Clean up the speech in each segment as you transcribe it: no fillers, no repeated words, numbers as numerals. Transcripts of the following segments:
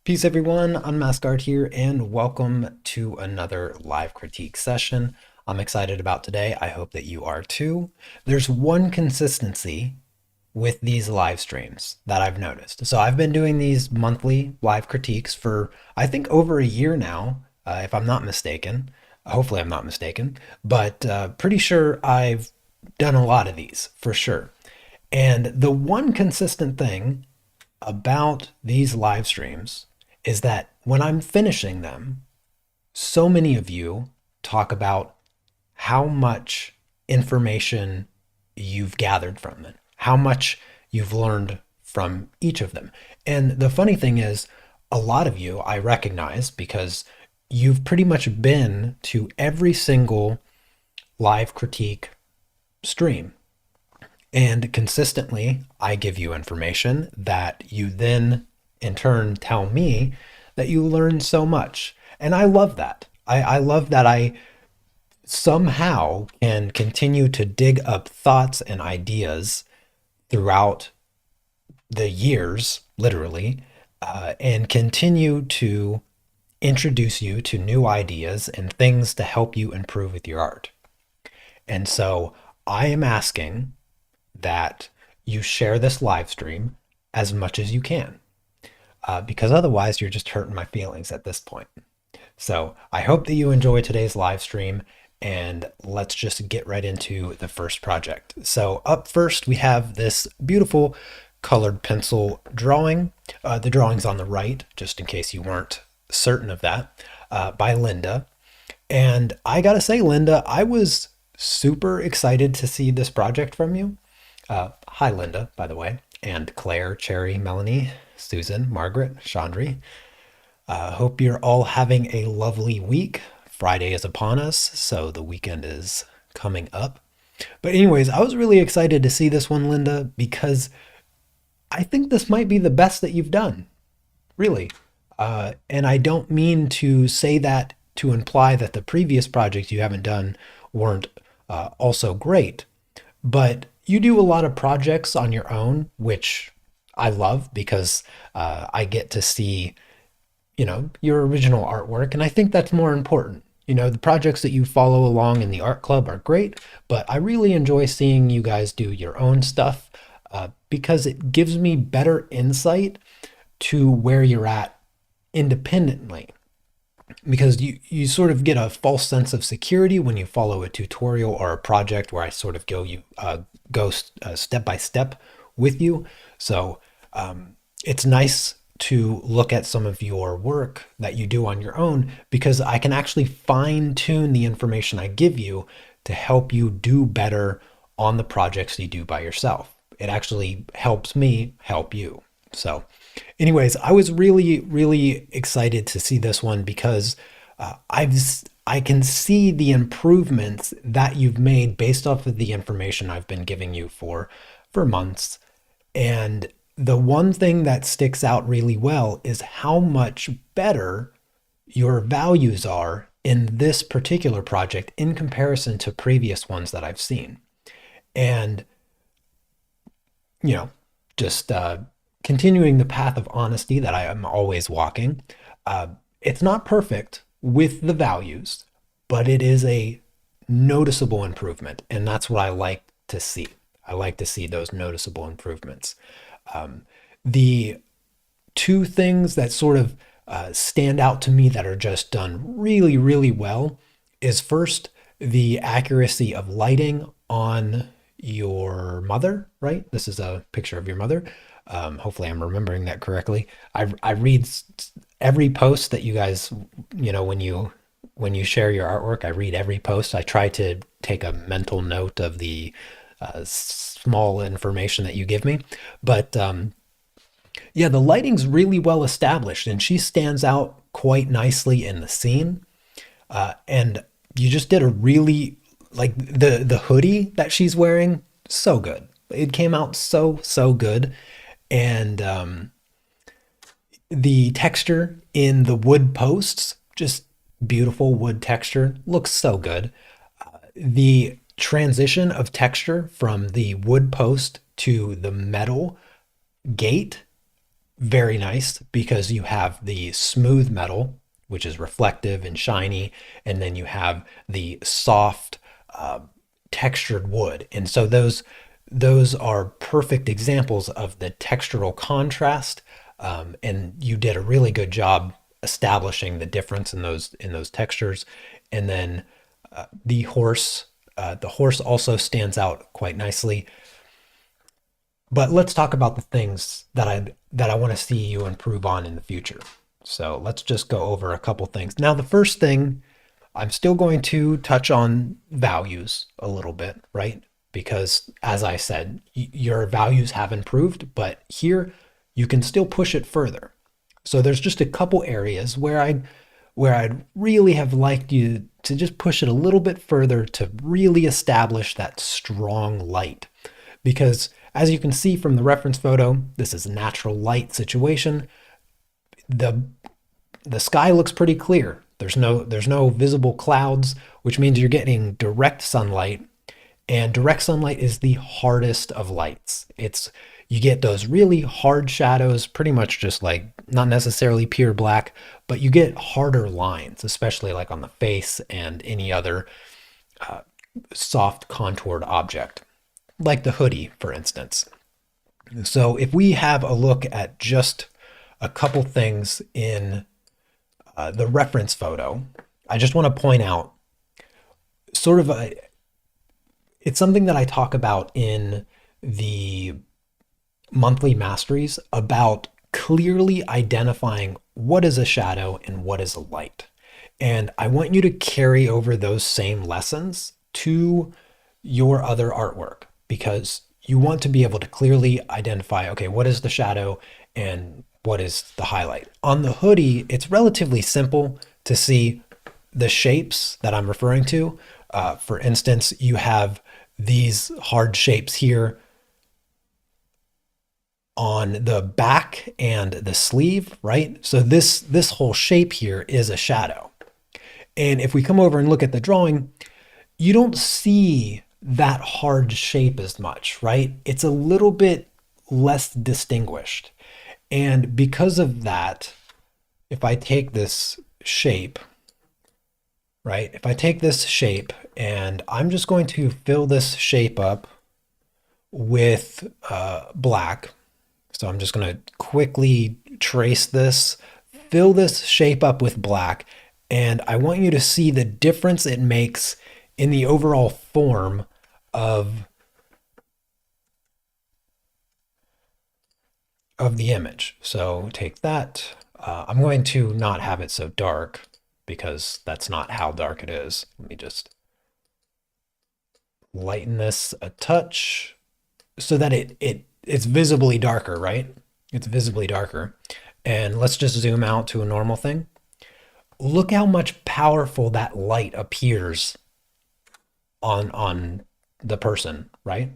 Peace everyone, Unmask here, and welcome to another live critique session. I'm excited about today. I hope that you are too. There's one consistency with these live streams that I've noticed. So I've been doing these monthly live critiques for I think over a year now, if I'm not mistaken. Hopefully I'm not mistaken, but pretty sure I've done a lot of these for sure. And the one consistent thing about these live streams is that when I'm finishing them, so many of you talk about how much information you've gathered from it, how much you've learned from each of them. And the funny thing is, a lot of you I recognize because you've pretty much been to every single live critique stream. And consistently, I give you information that you then, in turn, tell me that you learn so much. And I love that. I love that I somehow can continue to dig up thoughts and ideas throughout the years, literally, and continue to introduce you to new ideas and things to help you improve with your art. And so I am asking that you share this live stream as much as you can, because otherwise you're just hurting my feelings at this point. So I hope that you enjoy today's live stream, and let's just get right into the first project. So up first, we have this beautiful colored pencil drawing. The drawing's on the right, just in case you weren't certain of that, by Linda. And I gotta say, Linda, I was super excited to see this project from you. Hi, Linda, by the way, and Claire, Cherry, Melanie, Susan, Margaret, Chandri. Hope you're all having a lovely week. Friday is upon us, so the weekend is coming up. But anyways, I was really excited to see this one, Linda, because I think this might be the best that you've done, really. And I don't mean to say that to imply that the previous projects you haven't done weren't also great, but you do a lot of projects on your own, which I love because I get to see, your original artwork. And I think that's more important. The projects that you follow along in the art club are great, but I really enjoy seeing you guys do your own stuff because it gives me better insight to where you're at independently. Because you sort of get a false sense of security when you follow a tutorial or a project where I sort of go step by step with you. So it's nice to look at some of your work that you do on your own because I can actually fine tune the information I give you to help you do better on the projects you do by yourself. It actually helps me help you. So anyways, I was really, really excited to see this one because I can see the improvements that you've made based off of the information I've been giving you for months. And the one thing that sticks out really well is how much better your values are in this particular project in comparison to previous ones that I've seen. And, you know, just continuing the path of honesty that I am always walking. It's not perfect with the values, but it is a noticeable improvement. And that's what I like to see. I like to see those noticeable improvements. The two things that sort of stand out to me that are just done really, really well is first, the accuracy of lighting on your mother, right? This is a picture of your mother. Hopefully I'm remembering that correctly. I read every post that you guys, when you share your artwork, I read every post. I try to take a mental note of the small information that you give me. But yeah, the lighting's really well established and she stands out quite nicely in the scene. And you just did a really, like the hoodie that she's wearing, so good. It came out so good. And the texture in the wood posts, just beautiful wood texture, looks so good. The transition of texture from the wood post to the metal gate very nice because you have the smooth metal, which is reflective and shiny, and then you have the soft, uh, textured wood. And so those are perfect examples of the textural contrast. And you did a really good job establishing the difference in those textures. And then the horse also stands out quite nicely. But let's talk about the things that I want to see you improve on in the future. So let's just go over a couple things. Now, the first thing, I'm still going to touch on values a little bit, right? Because as I said, your values have improved, but here you can still push it further. So there's just a couple areas where I'd really have liked you to just push it a little bit further to really establish that strong light. Because as you can see from the reference photo, this is a natural light situation. The the sky looks pretty clear. There's no visible clouds, which means you're getting direct sunlight, and direct sunlight is the hardest of lights. It's you get those really hard shadows, pretty much just like not necessarily pure black, but you get harder lines, especially like on the face and any other soft contoured object, like the hoodie, for instance. So if we have a look at just a couple things in the reference photo, I just want to point out sort of a, it's something that I talk about in the monthly masteries about clearly identifying what is a shadow and what is a light. And I want you to carry over those same lessons to your other artwork because you want to be able to clearly identify, okay, what is the shadow and what is the highlight. On the hoodie, it's relatively simple to see the shapes that I'm referring to. For instance, you have these hard shapes here on the back and the sleeve, right? So this whole shape here is a shadow. And if we come over and look at the drawing, you don't see that hard shape as much, right? It's a little bit less distinguished. And because of that, if I take this shape, right? If I take this shape and I'm just going to fill this shape up with black. So I'm just going to quickly trace this, fill this shape up with black, and I want you to see the difference it makes in the overall form of the image. So take that. I'm going to not have it so dark because that's not how dark it is. Let me just lighten this a touch so that it's visibly darker, right? It's visibly darker. And let's just zoom out to a normal thing. Look how much powerful that light appears on the person, right?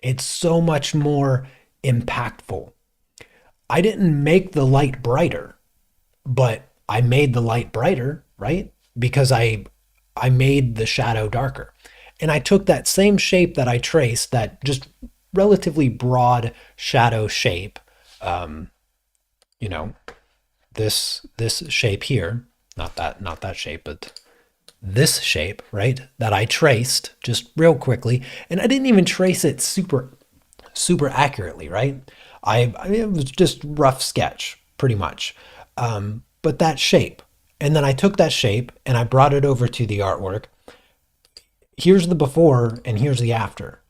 It's so much more impactful. I didn't make the light brighter, but I made the light brighter, right? Because I made the shadow darker. And I took that same shape that I traced, that just relatively broad shadow shape, um, you know, this shape here, not that shape, but this shape, right? That I traced just real quickly, and I didn't even trace it super accurately, right? It was just rough sketch, pretty much. But that shape, and then I took that shape and I brought it over to the artwork. Here's the before and here's the after.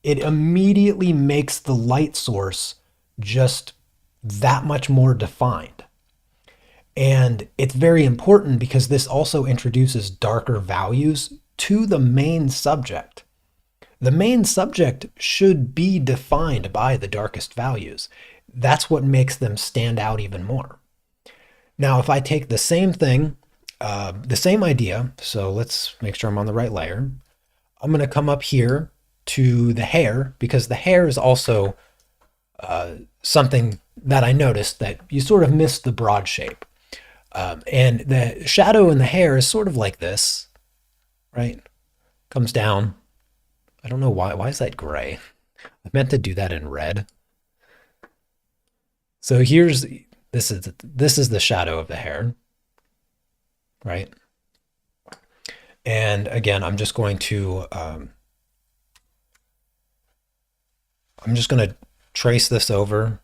It immediately makes the light source just that much more defined. And it's very important because this also introduces darker values to the main subject. The main subject should be defined by the darkest values. That's what makes them stand out even more. Now, if I take the same thing, the same idea, so let's make sure I'm on the right layer. I'm going to come up here to the hair because the hair is also something that I noticed that you sort of missed the broad shape. And the shadow in the hair is sort of like this, right? Comes down. I don't know why. Why is that gray? I meant to do that in red. So here's this is the shadow of the hair, right? And again, I'm just going to trace this over,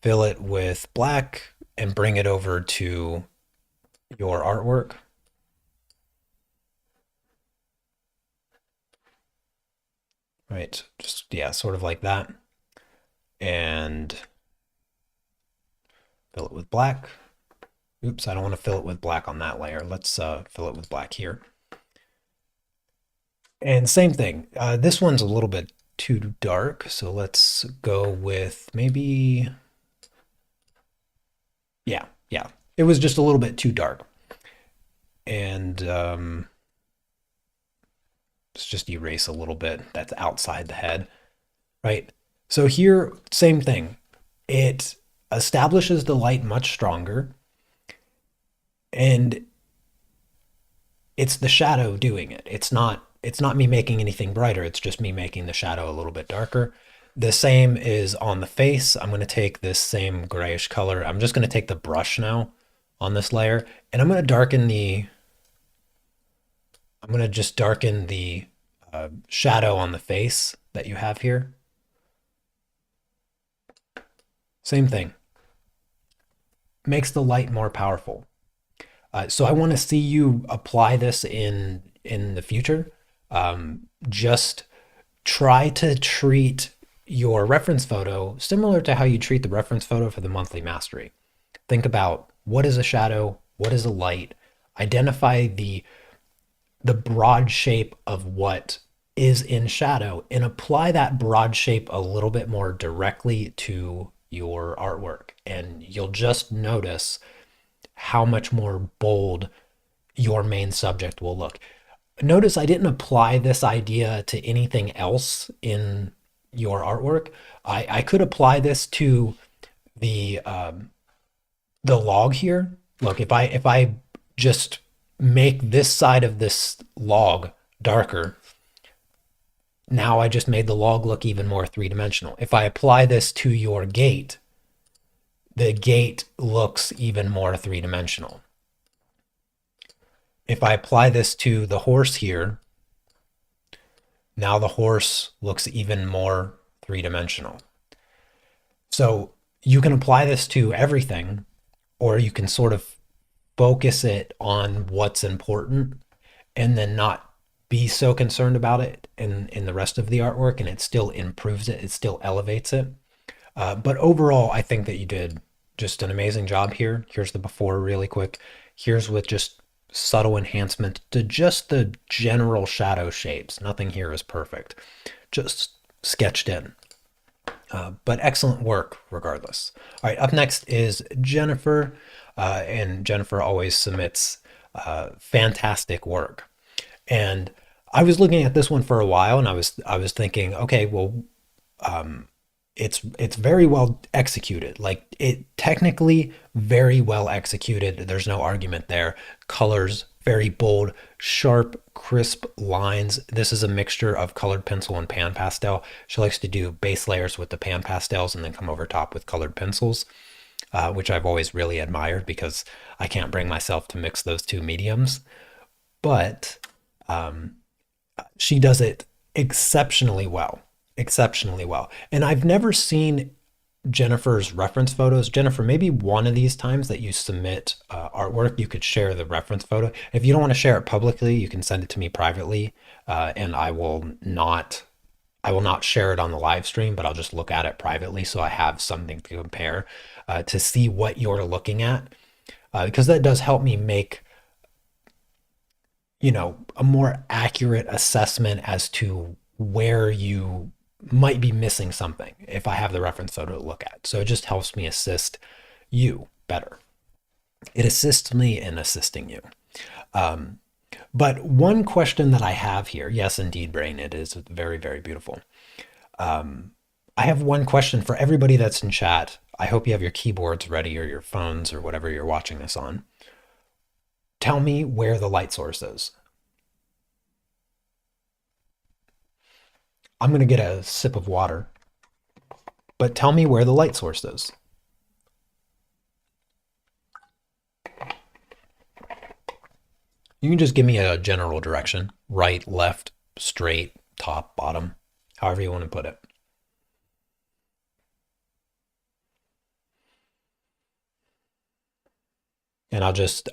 fill it with black, and bring it over to your artwork. Right, just yeah, sort of like that, and fill it with black. Oops, I don't want to fill it with black on that layer. Let's fill it with black here. And same thing. This one's a little bit too dark, so let's go with maybe, yeah, yeah. It was just a little bit too dark. And let's just erase a little bit that's outside the head, right? So here, same thing. It establishes the light much stronger, and it's the shadow doing it. It's not me making anything brighter. It's just me making the shadow a little bit darker. The same is on the face. I'm going to take this same grayish color. I'm just going to take the brush now on this layer, and I'm going to just darken the shadow on the face that you have here. Same thing. Makes the light more powerful. So I want to see you apply this in the future. Just try to treat your reference photo similar to how you treat the reference photo for the monthly mastery. Think about what is a shadow, what is a light, identify the broad shape of what is in shadow, and apply that broad shape a little bit more directly to your artwork. And you'll just notice how much more bold your main subject will look. Notice I didn't apply this idea to anything else in your artwork. I could apply this to the log here. Look, if I just make this side of this log darker, now I just made the log look even more three-dimensional. If I apply this to your gate, the gate looks even more three-dimensional. If I apply this to the horse here, now the horse looks even more three-dimensional. So you can apply this to everything, or you can sort of focus it on what's important and then not be so concerned about it in the rest of the artwork, and it still improves it, it still elevates it. But overall, I think that you did just an amazing job here. Here's the before really quick. Here's with just subtle enhancement to just the general shadow shapes. Nothing here is perfect, just sketched in. But excellent work regardless. All right, up next is Jennifer. And Jennifer always submits fantastic work. And I was looking at this one for a while, and I was thinking, okay, well, it's very well executed. Like it technically very well executed. There's no argument there. Colors very bold, sharp, crisp lines. This is a mixture of colored pencil and pan pastel. She likes to do base layers with the pan pastels and then come over top with colored pencils, which I've always really admired because I can't bring myself to mix those two mediums. But she does it exceptionally well, exceptionally well. And I've never seen Jennifer's reference photos. Jennifer, maybe one of these times that you submit artwork, you could share the reference photo. If you don't want to share it publicly, you can send it to me privately, and I will not share it on the live stream, but I'll just look at it privately so I have something to compare to see what you're looking at, because that does help me make a more accurate assessment as to where you might be missing something if I have the reference photo to look at. So it just helps me assist you better. It assists me in assisting you. But one question that I have here, yes, indeed, Brain, it is very, very beautiful. I have one question for everybody that's in chat. I hope you have your keyboards ready or your phones or whatever you're watching this on. Tell me where the light source is. I'm going to get a sip of water. But tell me where the light source is. You can just give me a general direction: right, left, straight, top, bottom, however you want to put it. And I'll just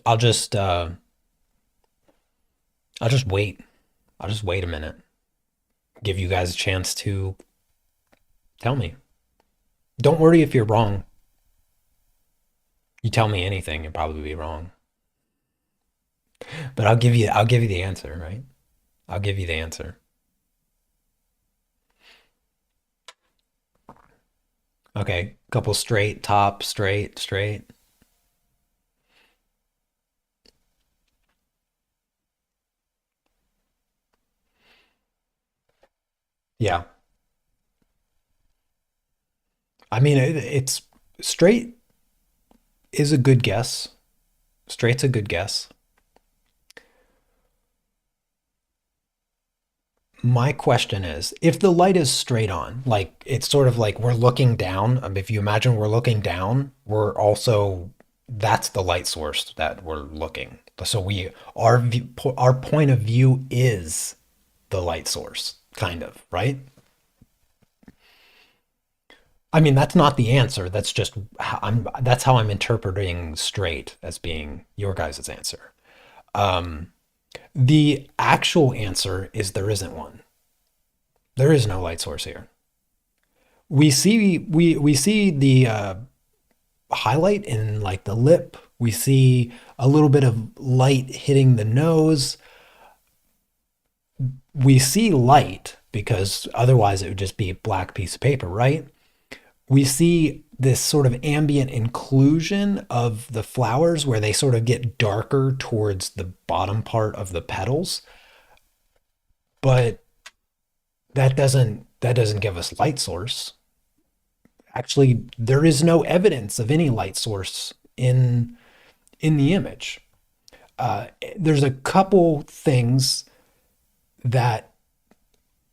wait. I'll just wait a minute. Give you guys a chance to tell me. Don't worry if you're wrong. You tell me anything, you'll probably be wrong. But I'll give you the answer, right? I'll give you the answer. Okay, couple straight, top, straight, straight. Yeah. I mean, it's straight is a good guess. Straight's a good guess. My question is, if the light is straight on, like it's sort of like we're looking down. If you imagine we're looking down, we're also that's the light source that we're looking. So our point of view is the light source, kind of, right? I mean, that's not the answer. That's just that's how I'm interpreting straight as being your guys' answer. The actual answer is there isn't one. There is no light source here. We see the highlight in like the lip. We see a little bit of light hitting the nose. We see light because otherwise it would just be a black piece of paper, right? We see this sort of ambient inclusion of the flowers where they sort of get darker towards the bottom part of the petals, but that doesn't give us light source. Actually, there is no evidence of any light source in the image. There's a couple things that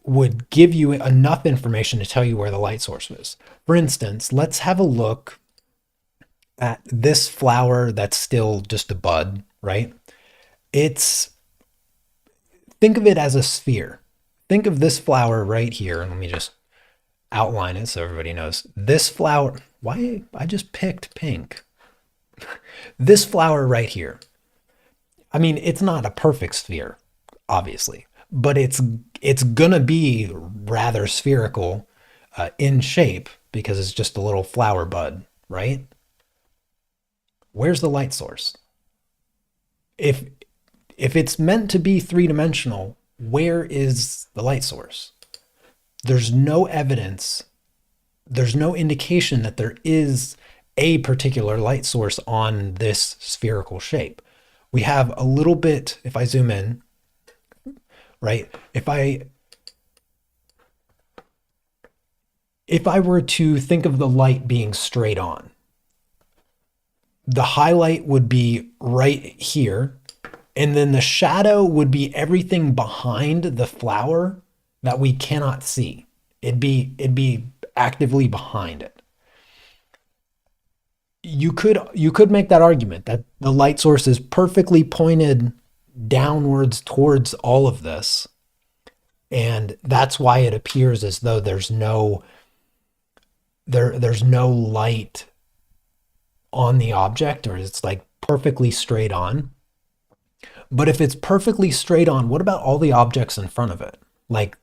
would give you enough information to tell you where the light source is. For instance, let's have a look at this flower that's still just a bud, right? It's think of it as a sphere. Think of this flower right here, and let me just outline it so everybody knows. This flower, why I just picked pink. This flower right here. I mean, it's not a perfect sphere, obviously, but it's gonna be rather spherical in shape because it's just a little flower bud, right? Where's the light source? If if it's meant to be three-dimensional, where is the light source? There's no evidence, there's no indication that there is a particular light source on this spherical shape. We have a little bit, if I zoom in, right? If I were to think of the light being straight on, the highlight would be right here, and then the shadow would be everything behind the flower that we cannot see. It'd be actively behind it. You could make that argument that the light source is perfectly pointed downwards towards all of this, and that's why it appears as though there's no light on the object, or it's like perfectly straight on. But if it's perfectly straight on, what about all the objects in front of it? Like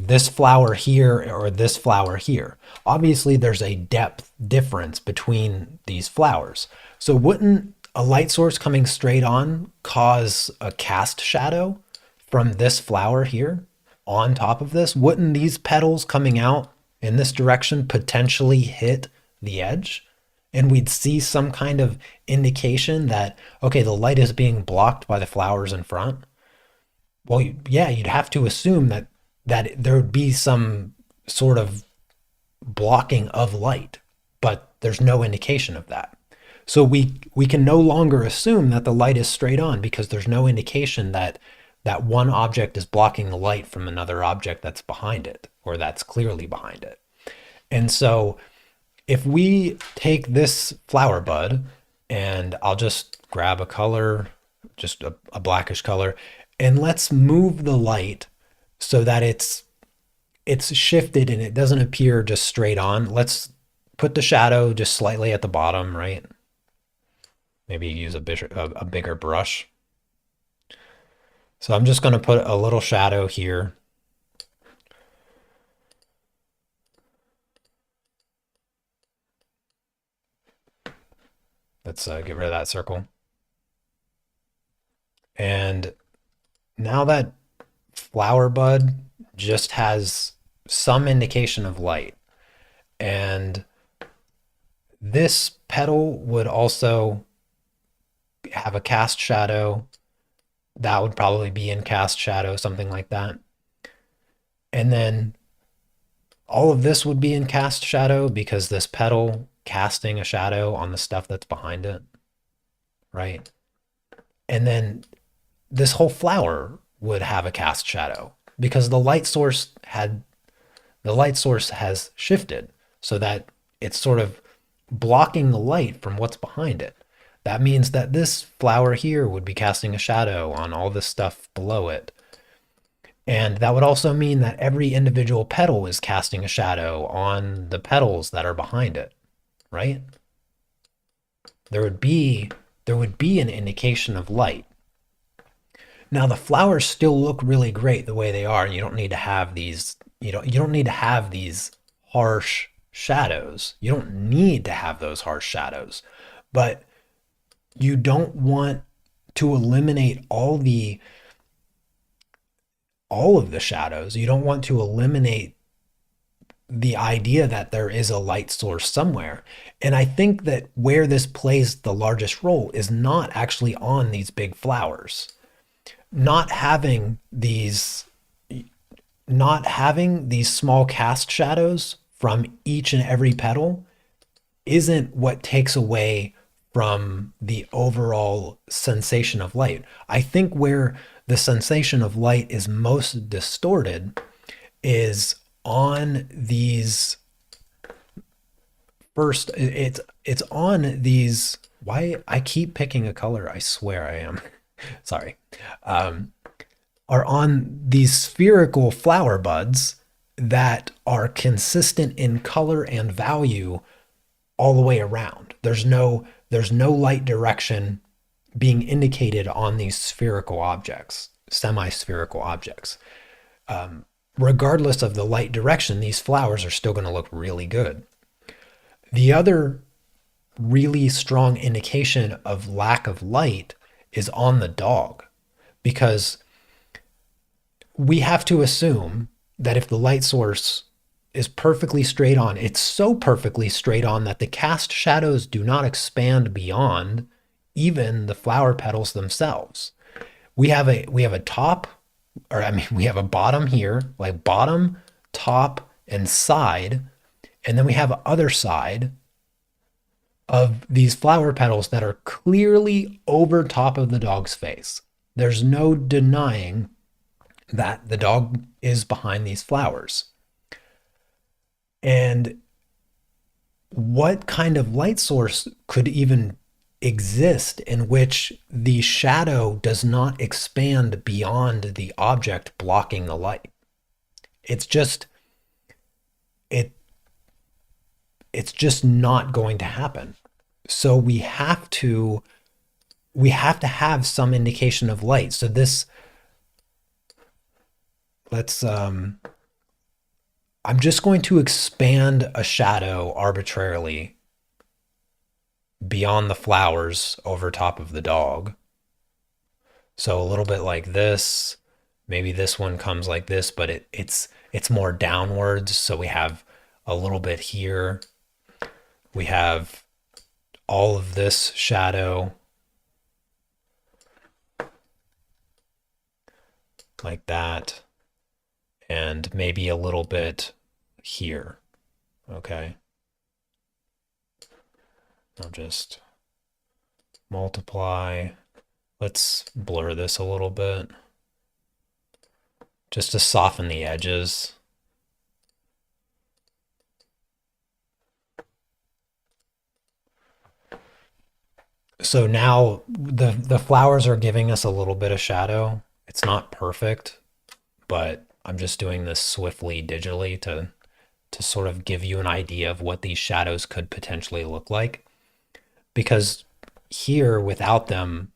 this flower here or this flower here. Obviously there's a depth difference between these flowers. So wouldn't a light source coming straight on cause a cast shadow from this flower here on top of this? Wouldn't these petals coming out in this direction potentially hit the edge? And we'd see some kind of indication that, okay, the light is being blocked by the flowers in front. Well, yeah, you'd have to assume that there would be some sort of blocking of light, but there's no indication of that. So we can no longer assume that the light is straight on because there's no indication that that one object is blocking the light from another object that's behind it or that's clearly behind it. And so If we take this flower bud and I'll just grab a color, just a blackish color, and let's move the light so that it's shifted and it doesn't appear just straight on. Let's put the shadow just slightly at the bottom, right? Maybe use a bigger brush. So I'm just going to put a little shadow here. Let's get rid of that circle. And now that flower bud just has some indication of light. And this petal would also have a cast shadow. That would probably be in cast shadow, something like that. And then all of this would be in cast shadow because this petal casting a shadow on the stuff that's behind it, right? And then this whole flower would have a cast shadow because the light source has shifted so that it's sort of blocking the light from what's behind it. That means that this flower here would be casting a shadow on all this stuff below it. And that would also mean that every individual petal is casting a shadow on the petals that are behind it, right? There would be an indication of light. Now the flowers still look really great the way they are, and you don't need to have these, you don't need to have these harsh shadows. You don't need to have those harsh shadows. But you don't want to eliminate all of the shadows. You don't want to eliminate the idea that there is a light source somewhere. And I think that where this plays the largest role is not actually on these big flowers. Not having these not having these small cast shadows from each and every petal isn't what takes away from the overall sensation of light. I think where the sensation of light is most distorted is on these first it's on these why I keep picking a color, I swear I am. Sorry. Are on these spherical flower buds that are consistent in color and value all the way around. There's no light direction being indicated on these spherical objects, semi-spherical objects. Regardless of the light direction, these flowers are still going to look really good. The other really strong indication of lack of light is on the dog, because we have to assume that if the light source is perfectly straight on, it's so perfectly straight on that the cast shadows do not expand beyond even the flower petals themselves. We have a top, or I mean we have a bottom here, like bottom, top, and side, and then we have a other side of these flower petals that are clearly over top of the dog's face. There's no denying that the dog is behind these flowers. And what kind of light source could even exist in which the shadow does not expand beyond the object blocking the light? It's just it it's just not going to happen. So we have to have some indication of light. So this let's I'm just going to expand a shadow arbitrarily beyond the flowers over top of the dog. So a little bit like this. Maybe this one comes like this, but it's more downwards. So we have a little bit here. We have all of this shadow like that, and maybe a little bit here. Okay. I'll just multiply. Let's blur this a little bit just to soften the edges. So now the flowers are giving us a little bit of shadow. It's not perfect, but I'm just doing this swiftly digitally to sort of give you an idea of what these shadows could potentially look like. Because here, without them,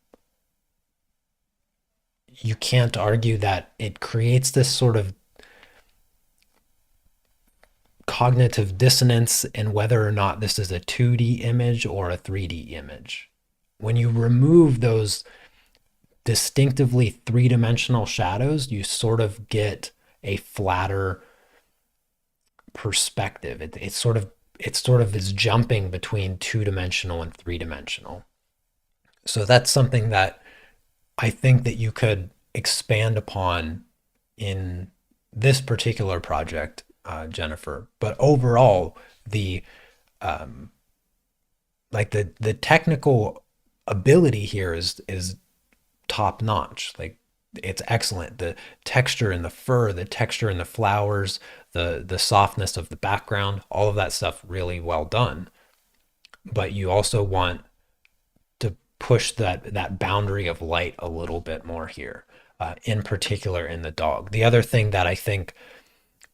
you can't argue that it creates this sort of cognitive dissonance in whether or not this is a 2D image or a 3D image. When you remove those distinctively three-dimensional shadows, you sort of get a flatter perspective. It sort of is jumping between two-dimensional and three-dimensional. So that's something that I think that you could expand upon in this particular project, Jennifer. But overall, the the technical ability here is top notch. Like it's excellent. The texture in the fur, the texture in the flowers, the softness of the background, all of that stuff really well done. But you also want to push that boundary of light a little bit more here, in particular in the dog. The other thing that I think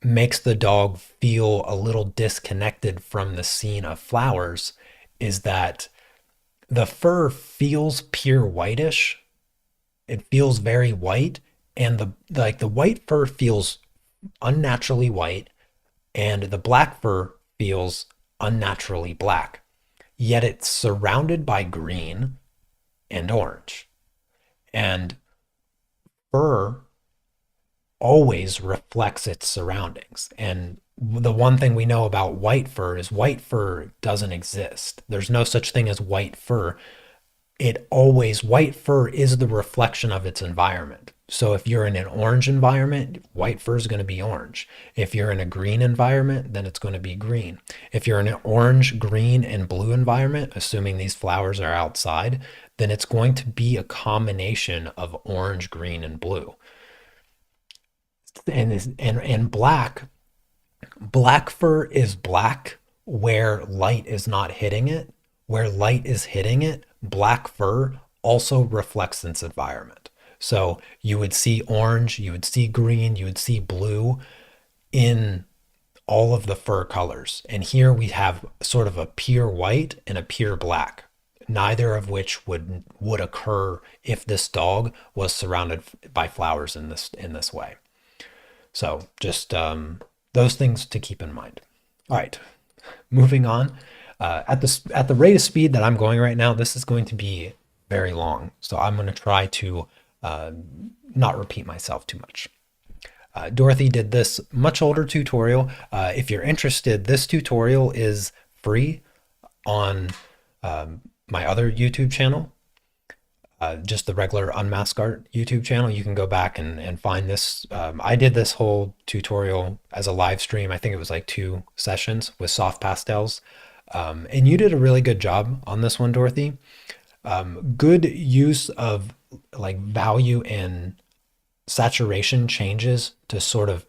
makes the dog feel a little disconnected from the scene of flowers is that the fur feels pure whitish. It feels very white, and the white fur feels unnaturally white, and the black fur feels unnaturally black. Yet it's surrounded by green and orange. And fur always reflects its surroundings. And the one thing we know about white fur doesn't exist. There's no such thing as white fur. White fur is the reflection of its environment. So if you're in an orange environment, white fur is going to be orange. If you're in a green environment, then it's going to be green. If you're in an orange, green, and blue environment, assuming these flowers are outside, then it's going to be a combination of orange, green, and blue. And black fur is black where light is not hitting it. Where light is hitting it, black fur also reflects its environment. So you would see orange, you would see green, you would see blue in all of the fur colors. And here we have sort of a pure white and a pure black, neither of which would occur if this dog was surrounded by flowers in this way. So just those things to keep in mind. All right, moving on. At the rate of speed that I'm going right now, this is going to be very long. So I'm going to try to not repeat myself too much. Dorothy did this much older tutorial. If you're interested, this tutorial is free on my other YouTube channel. Just the regular Unmask Art YouTube channel. You can go back and find this. I did this whole tutorial as a live stream. I think it was like 2 sessions with soft pastels. And you did a really good job on this one, Dorothy. Good use of like value and saturation changes to sort of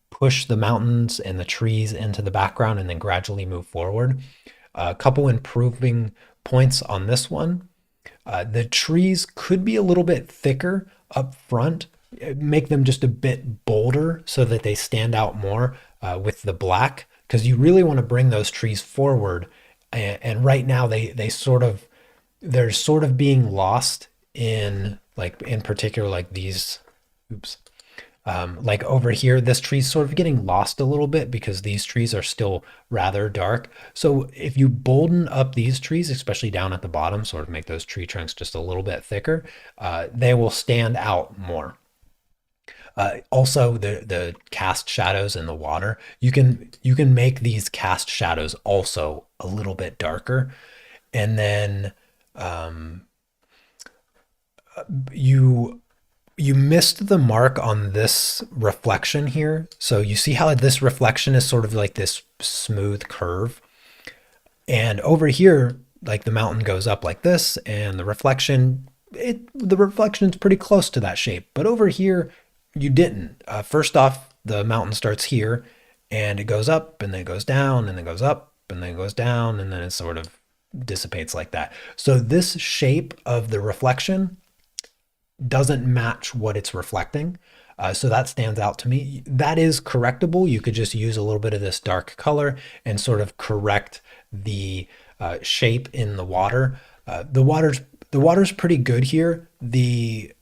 push the mountains and the trees into the background and then gradually move forward. A couple improving points on this one. The trees could be a little bit thicker up front, make them just a bit bolder so that they stand out more with the black, because you really want to bring those trees forward. And right now they're sort of being lost in particular like these, like over here, this tree's sort of getting lost a little bit because these trees are still rather dark. So if you bolden up these trees, especially down at the bottom, sort of make those tree trunks just a little bit thicker, they will stand out more. Also, the cast shadows in the water, you can make these cast shadows also a little bit darker, and then you missed the mark on this reflection here. So you see how this reflection is sort of like this smooth curve. And over here, like the mountain goes up like this, and the reflection is pretty close to that shape. But over here, you didn't. First off, the mountain starts here, and it goes up, and then it goes down, and then goes up, and then it goes down, and then it sort of dissipates like that. So this shape of the reflection doesn't match what it's reflecting. So that stands out to me. That is correctable. You could just use a little bit of this dark color and sort of correct the shape in the water. The water's pretty good here. The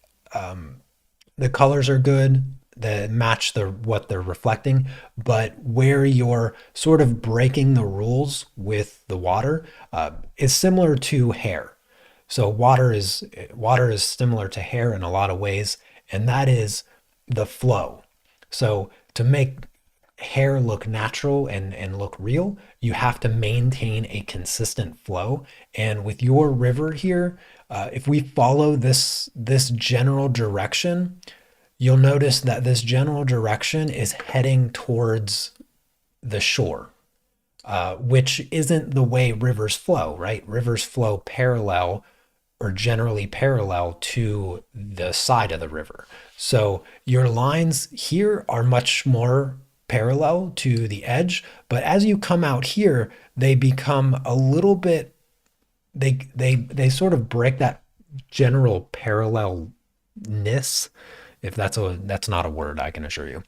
colors are good that match the what they're reflecting, but where you're sort of breaking the rules with the water is similar to hair. So water is similar to hair in a lot of ways, and that is the flow. So to make hair look natural and look real, you have to maintain a consistent flow. And with your river here, if we follow this general direction, you'll notice that this general direction is heading towards the shore, which isn't the way rivers flow, right? Rivers flow parallel or generally parallel to the side of the river. So your lines here are much more parallel to the edge, but as you come out here, they become a little bit, they sort of break that general parallelness, if that's not a word, I can assure you.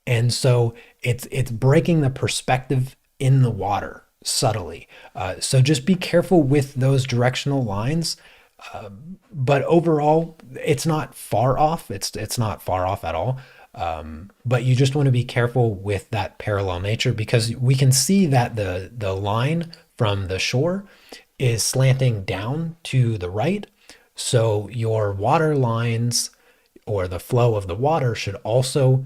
And so it's breaking the perspective in the water subtly. So just be careful with those directional lines. But overall, it's not far off. It's not far off at all. But you just want to be careful with that parallel nature, because we can see that the line from the shore is slanting down to the right. So your water lines or the flow of the water should also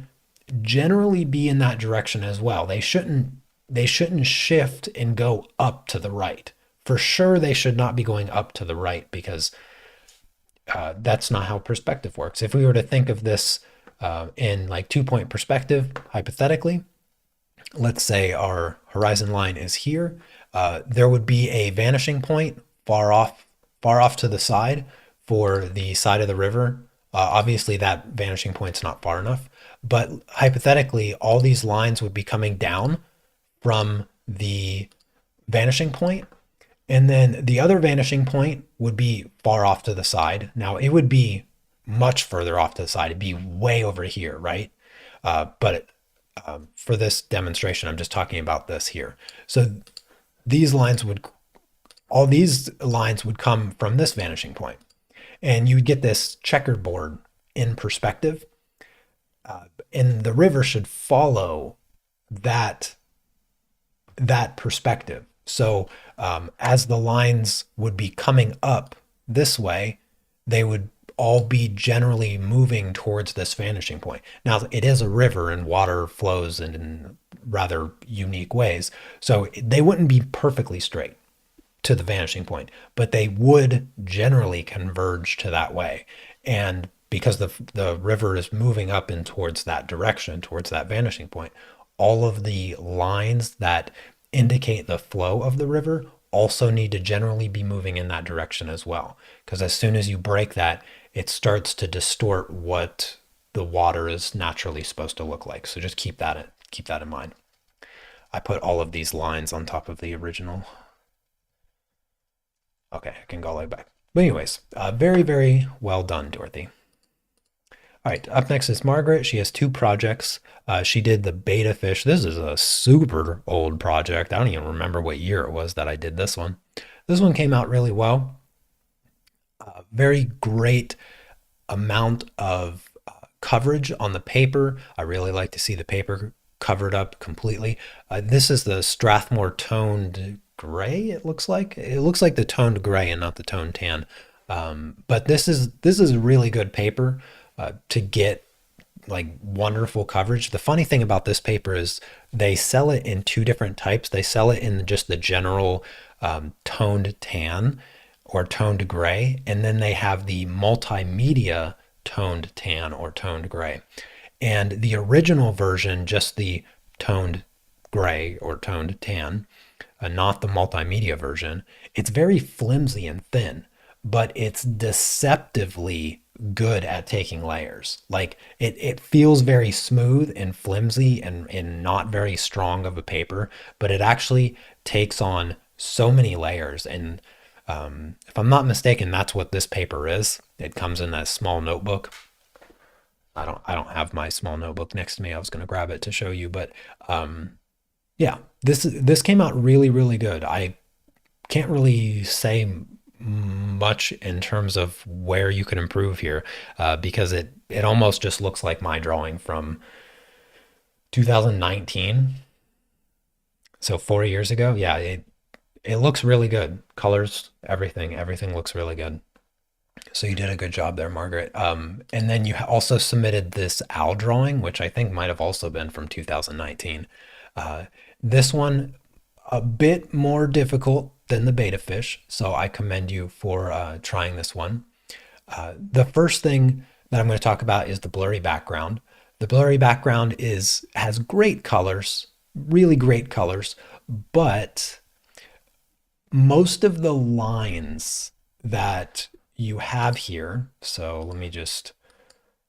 generally be in that direction as well. They shouldn't shift and go up to the right. For sure, they should not be going up to the right, because that's not how perspective works. If we were to think of this in like 2 point perspective, hypothetically, let's say our horizon line is here. There would be a vanishing point far off to the side for the side of the river. Obviously, that vanishing point's not far enough, but hypothetically, all these lines would be coming down from the vanishing point, and then the other vanishing point would be far off to the side. Now, it would be much further off to the side. It'd be way over here, right? But for this demonstration, I'm just talking about this here. So these lines would, all these lines would come from this vanishing point, and you would get this checkerboard in perspective. And the river should follow that perspective. So as the lines would be coming up this way, they would all be generally moving towards this vanishing point. Now, it is a river and water flows in rather unique ways, so they wouldn't be perfectly straight to the vanishing point, but they would generally converge to that way. And because the river is moving up and towards that direction, towards that vanishing point, all of the lines that indicate the flow of the river also need to generally be moving in that direction as well. Because as soon as you break that, it starts to distort what the water is naturally supposed to look like. So just keep that in mind. I put all of these lines on top of the original. Okay, I can go all the way back. But anyways, very, very well done, Dorothy. All right, up next is Margaret. She has two projects. She did the beta fish. This is a super old project. I don't even remember what year it was that I did this one. This one came out really well. Very great amount of coverage on the paper. I really like to see the paper covered up completely. This is the Strathmore toned gray. It looks like the toned gray and not the toned tan. But this is a really good paper to get like wonderful coverage. The funny thing about this paper is they sell it in two different types. They sell it in just the general toned tan or toned gray, and then they have the multimedia toned tan or toned gray. And the original version, just the toned gray or toned tan, not the multimedia version, it's very flimsy and thin, but it's deceptively good at taking layers. Like it feels very smooth and flimsy and not very strong of a paper, but it actually takes on so many layers. And if I'm not mistaken, that's what this paper is. It comes in that small notebook. I don't have my small notebook next to me. I was going to grab it to show you, but yeah, this came out really, really good. I can't really say much in terms of where you could improve here, because it almost just looks like my drawing from 2019. So 4 years ago. Yeah, it looks really good. Colors, everything looks really good. So you did a good job there, Margaret. And then you also submitted this owl drawing, which I think might have also been from 2019. Uh, this one, a bit more difficult than the beta fish, so I commend you for trying this one. The first thing that I'm going to talk about is the blurry background. The blurry background has great colors, really great colors, but most of the lines that you have here. So let me just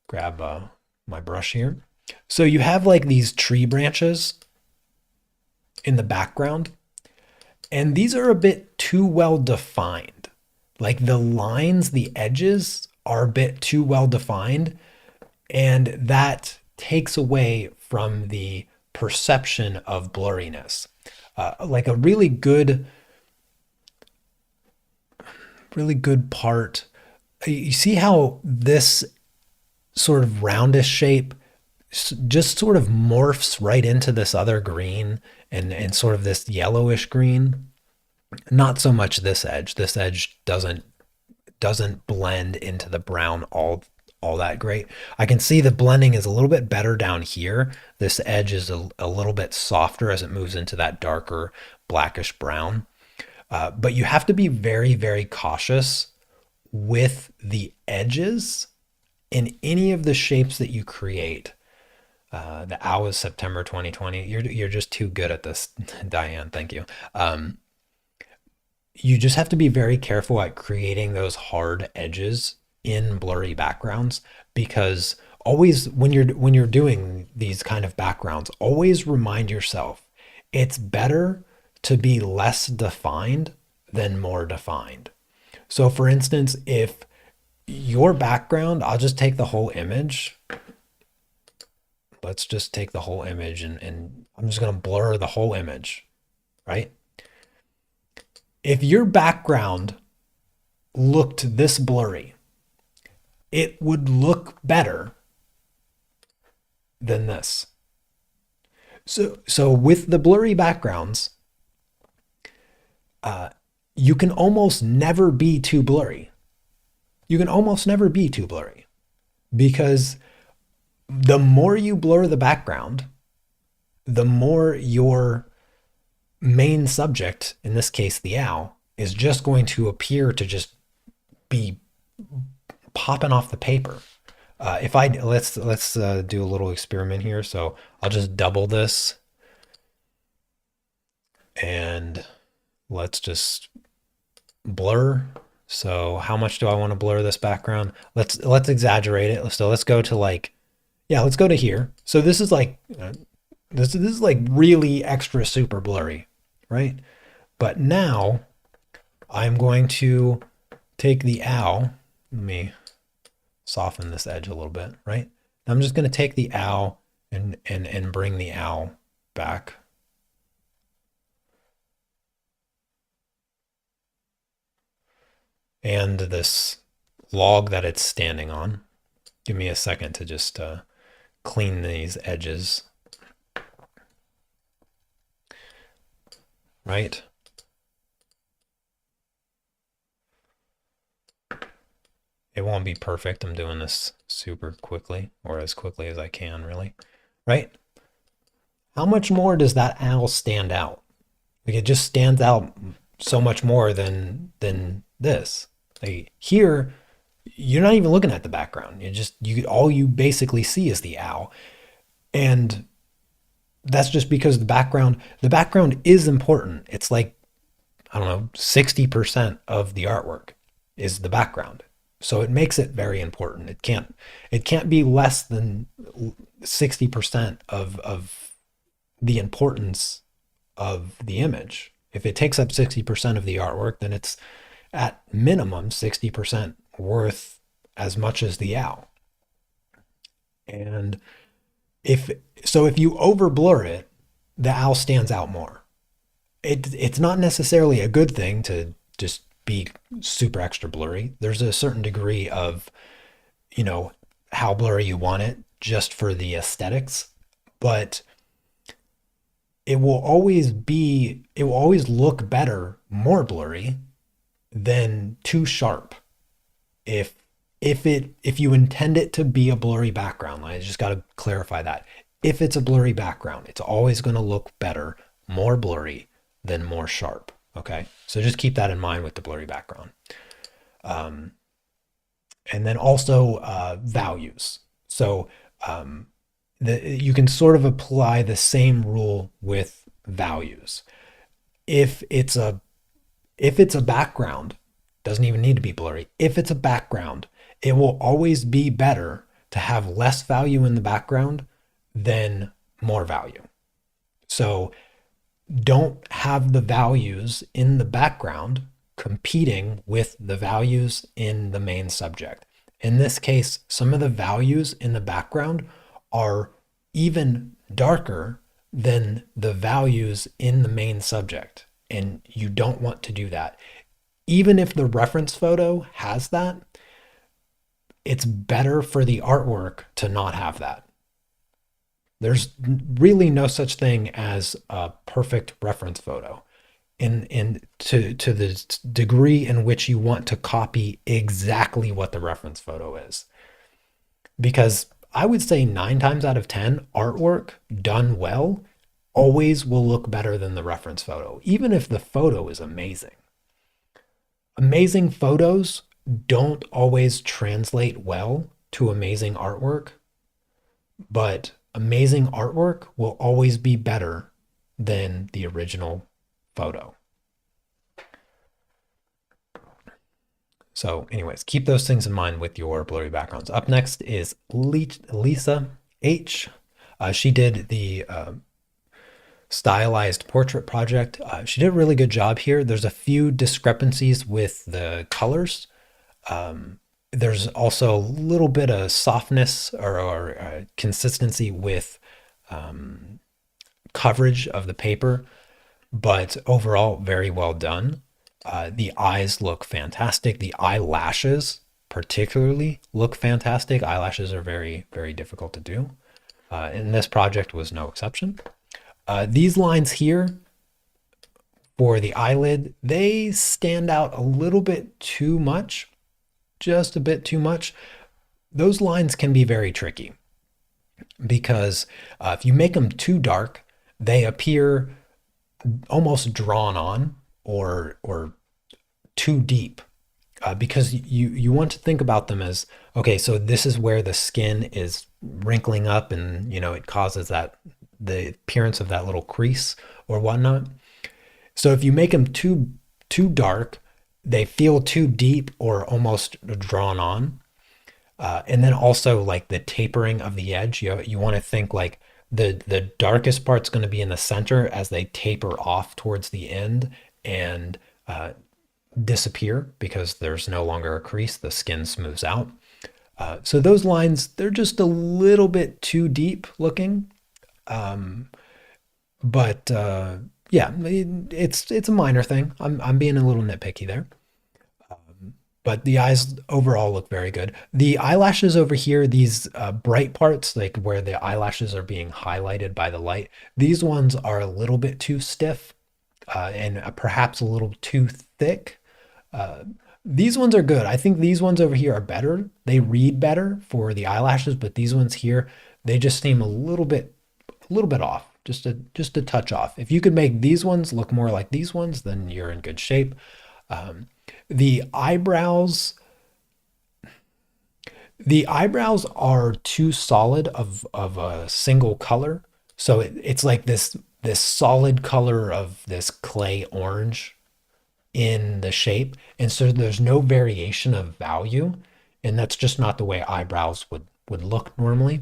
grab my brush here. So you have like these tree branches in the background, and these are a bit too well defined. Like the lines, the edges are a bit too well defined, and that takes away from the perception of blurriness. Like a really good part. You see how this sort of roundish shape just sort of morphs right into this other green and sort of this yellowish green. Not so much this edge. This edge doesn't blend into the brown all that great. I can see the blending is a little bit better down here. This edge is a little bit softer as it moves into that darker blackish brown. But you have to be very, very cautious with the edges in any of the shapes that you create. The owl is September 2020. You're just too good at this, Diane. Thank you. You just have to be very careful at creating those hard edges in blurry backgrounds, because always when you're doing these kind of backgrounds, always remind yourself it's better to be less defined than more defined. So for instance, if your background, I'll just take the whole image. Let's just take the whole image and I'm just going to blur the whole image, right? If your background looked this blurry, it would look better than this. So with the blurry backgrounds, you can almost never be too blurry. You can almost never be too blurry, because the more you blur the background, the more your main subject, in this case the owl, is just going to appear to just be popping off the paper. If I let's do a little experiment here. So I'll just double this, and let's just blur. So how much do I want to blur this background? Let's exaggerate it. So let's go to like, yeah, let's go to here. So this is like this is like really extra super blurry, right? But now I'm going to take the owl. Let me soften this edge a little bit, right? I'm just going to take the owl and bring the owl back. And this log that it's standing on. Give me a second to just clean these edges. Right? It won't be perfect. I'm doing this super quickly, or as quickly as I can, really. Right? How much more does that owl stand out? Like it just stands out so much more than this. Like here, you're not even looking at the background. You all you basically see is the owl. And that's just because the background is important. It's like, I don't know, 60% of the artwork is the background. So it makes it very important. It can't be less than 60% of the importance of the image. If it takes up 60% of the artwork, then it's at minimum 60% worth as much as the owl. And if if you over blur it, the owl stands out more. It's not necessarily a good thing to just be super extra blurry. There's a certain degree of, you know, how blurry you want it just for the aesthetics, but it will always look better more blurry than too sharp. If if you intend it to be a blurry background, I just got to clarify that. If it's a blurry background, it's always going to look better more blurry than more sharp. Okay, so just keep that in mind with the blurry background. Um, and then also values. So you can sort of apply the same rule with values. If it's a background, doesn't even need to be blurry. If it's a background, it will always be better to have less value in the background than more value. So don't have the values in the background competing with the values in the main subject. In this case, some of the values in the background are even darker than the values in the main subject. And you don't want to do that. Even if the reference photo has that, it's better for the artwork to not have that. There's really no such thing as a perfect reference photo to the degree in which you want to copy exactly what the reference photo is. Because I would say 9 times out of 10, artwork done well always will look better than the reference photo, even if the photo is amazing. Amazing photos don't always translate well to amazing artwork, but amazing artwork will always be better than the original photo. So anyways, keep those things in mind with your blurry backgrounds. Up next is Lisa H. She did the stylized portrait project. She did a really good job here. There's a few discrepancies with the colors. There's also a little bit of softness or consistency with coverage of the paper, but overall very well done. The eyes look fantastic. The eyelashes particularly look fantastic. Eyelashes are very, very difficult to do. And this project was no exception. These lines here for the eyelid, they stand out a little bit too much, just a bit too much. Those lines can be very tricky because if you make them too dark, they appear almost drawn on or too deep. Because you want to think about them as, okay, so this is where the skin is wrinkling up and, you know, it causes that the appearance of that little crease or whatnot. So if you make them too dark, they feel too deep or almost drawn on. And then also like the tapering of the edge, you want to think like the darkest part's going to be in the center as they taper off towards the end and disappear because there's no longer a crease, the skin smooths out. So those lines, they're just a little bit too deep looking. But yeah, it's a minor thing. I'm being a little nitpicky there. But the eyes overall look very good. The eyelashes over here, these bright parts, like where the eyelashes are being highlighted by the light, these ones are a little bit too stiff and perhaps a little too thick. These ones are good. I think these ones over here are better. They read better for the eyelashes, but these ones here, they just seem a little bit off, just a touch off. If you could make these ones look more like these ones, then you're in good shape. The eyebrows are too solid of a single color. So it's like this solid color of this clay orange in the shape. And so there's no variation of value. And that's just not the way eyebrows would look normally.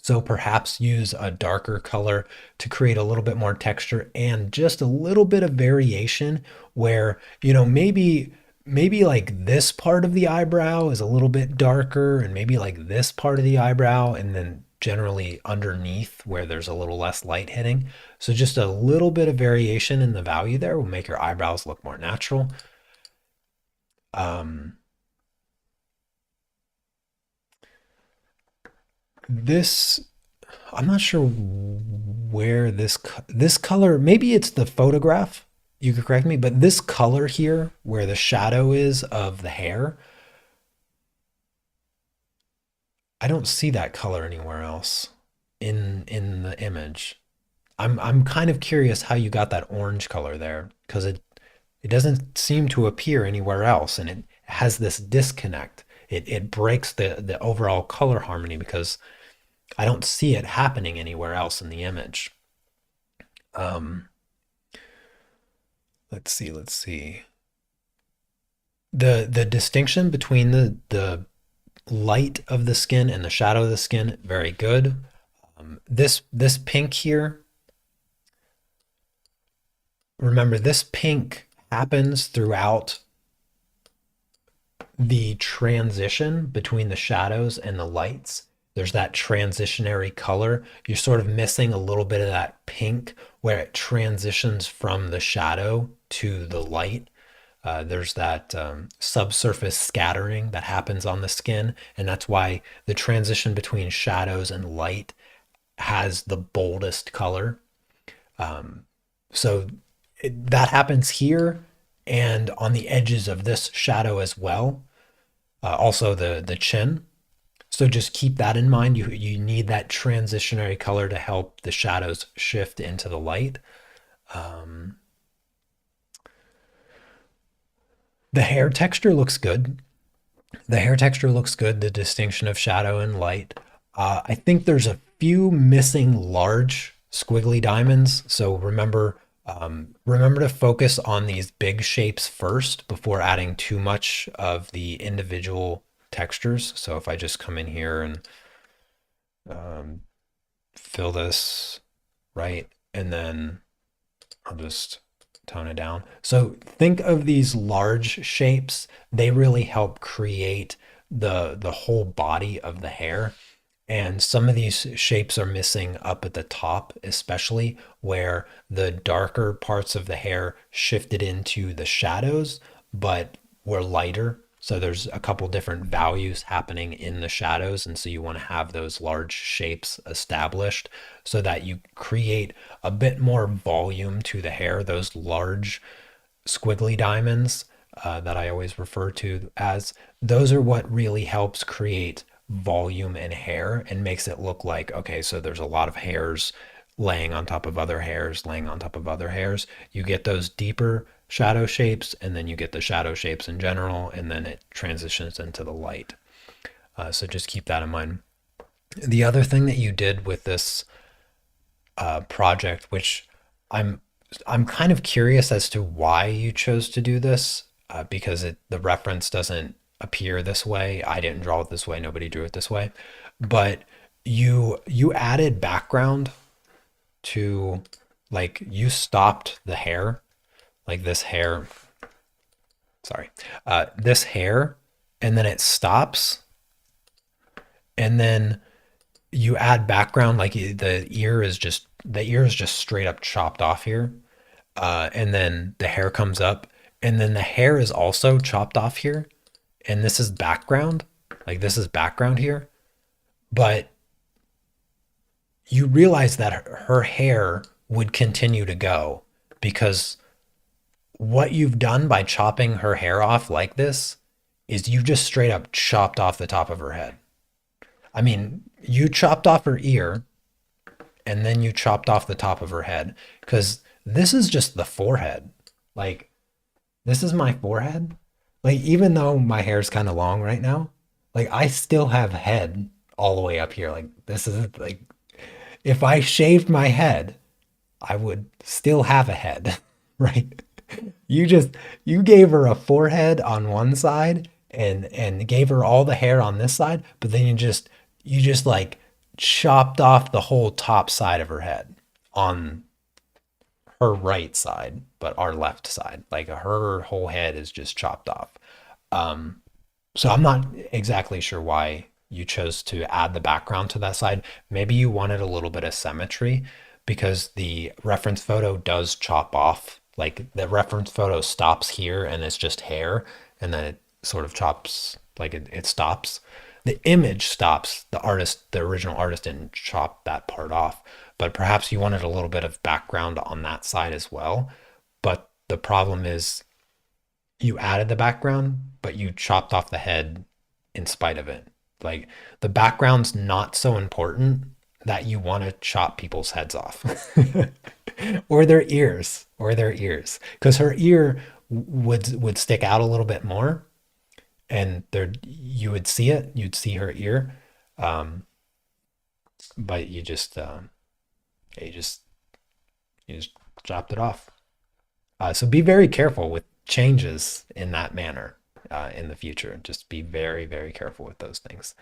So perhaps use a darker color to create a little bit more texture and just a little bit of variation where, maybe like this part of the eyebrow is a little bit darker and maybe like this part of the eyebrow and then generally underneath where there's a little less light hitting. So just a little bit of variation in the value there will make your eyebrows look more natural. Um, this I'm not sure where this color, maybe it's the photograph. You could correct me, but this color here, where the shadow is of the hair, I don't see that color anywhere else in the image. I'm kind of curious how you got that orange color there because it doesn't seem to appear anywhere else, and it has this disconnect. It breaks the overall color harmony because I don't see it happening anywhere else in the image. Um, let's see. The distinction between the light of the skin and the shadow of the skin, very good. This pink here, remember this pink happens throughout the transition between the shadows and the lights. There's that transitionary color. You're sort of missing a little bit of that pink where it transitions from the shadow to the light. There's that subsurface scattering that happens on the skin, and that's why the transition between shadows and light has the boldest color. So that happens here and on the edges of this shadow as well. Also the chin. So just keep that in mind. You need that transitionary color to help the shadows shift into the light. Um, the hair texture looks good. The hair texture looks good. The distinction of shadow and light. I think there's a few missing large squiggly diamonds. So remember to focus on these big shapes first before adding too much of the individual textures. So if I just come in here and um, fill this right, and then I'll just tone it down. So think of these large shapes. They really help create the whole body of the hair. And some of these shapes are missing up at the top, especially where the darker parts of the hair shifted into the shadows, but were lighter. So there's a couple different values happening in the shadows. And so you want to have those large shapes established so that you create a bit more volume to the hair, those large squiggly diamonds that I always refer to as, those are what really helps create volume in hair and makes it look like, okay, so there's a lot of hairs laying on top of other hairs, laying on top of other hairs. You get those deeper shadow shapes, and then you get the shadow shapes in general, and then it transitions into the light. So just keep that in mind. The other thing that you did with this project, which I'm I'm kind of curious as to why you chose to do this, because the reference doesn't appear this way. I didn't draw it this way. Nobody drew it this way, but you added background to, like, you stopped the hair, like this hair. Sorry, this hair, and then it stops, and then you add background, like the ear is just straight up chopped off here, and then the hair comes up, and then the hair is also chopped off here, and this is background, like this is background here, but you realize that her hair would continue to go because what you've done by chopping her hair off like this is you just straight up chopped off the top of her head. I mean, you chopped off her ear and then you chopped off the top of her head because this is just the forehead. Like, this is my forehead. Like, even though my hair's kind of long right now, like, I still have head all the way up here. Like, this is like, if I shaved my head, I would still have a head, right? You just you gave her a forehead on one side and gave her all the hair on this side, but then you just like chopped off the whole top side of her head on her right side, but our left side. Like her whole head is just chopped off. Um, so I'm not exactly sure why you chose to add the background to that side. Maybe you wanted a little bit of symmetry because the reference photo does chop off. Like the reference photo stops here and it's just hair, and then it sort of chops, like it stops. The image stops. The artist, the original artist, didn't chop that part off. But perhaps you wanted a little bit of background on that side as well. But the problem is you added the background, but you chopped off the head in spite of it. Like the background's not so important that you want to chop people's heads off or their ears because her ear would stick out a little bit more and there you would see it, you'd see her ear, um, but you just you just chopped it off. So be very careful with changes in that manner in the future. Just be very, very careful with those things.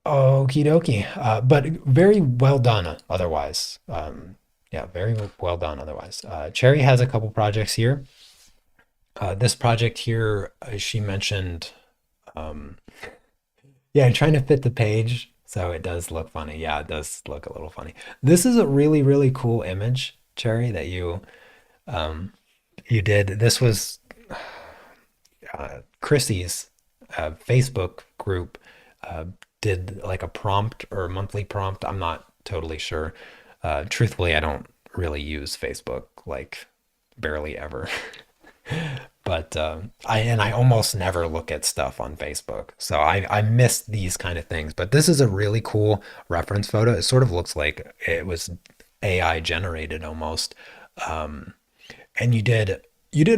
Okie dokie. But very well done otherwise. Yeah, very well done otherwise. Cherry has a couple projects here. This project here, she mentioned, um, yeah, trying to fit the page. So it does look funny. Yeah, it does look a little funny. This is a really, really cool image, Cherry, that um, you did. This was Chrissy's Facebook group uh, did like a prompt or monthly prompt. I'm not totally sure. Truthfully, I don't really use Facebook, like barely ever. But I almost never look at stuff on Facebook, so I miss these kind of things. But this is a really cool reference photo. It sort of looks like it was AI generated almost. Um, and you did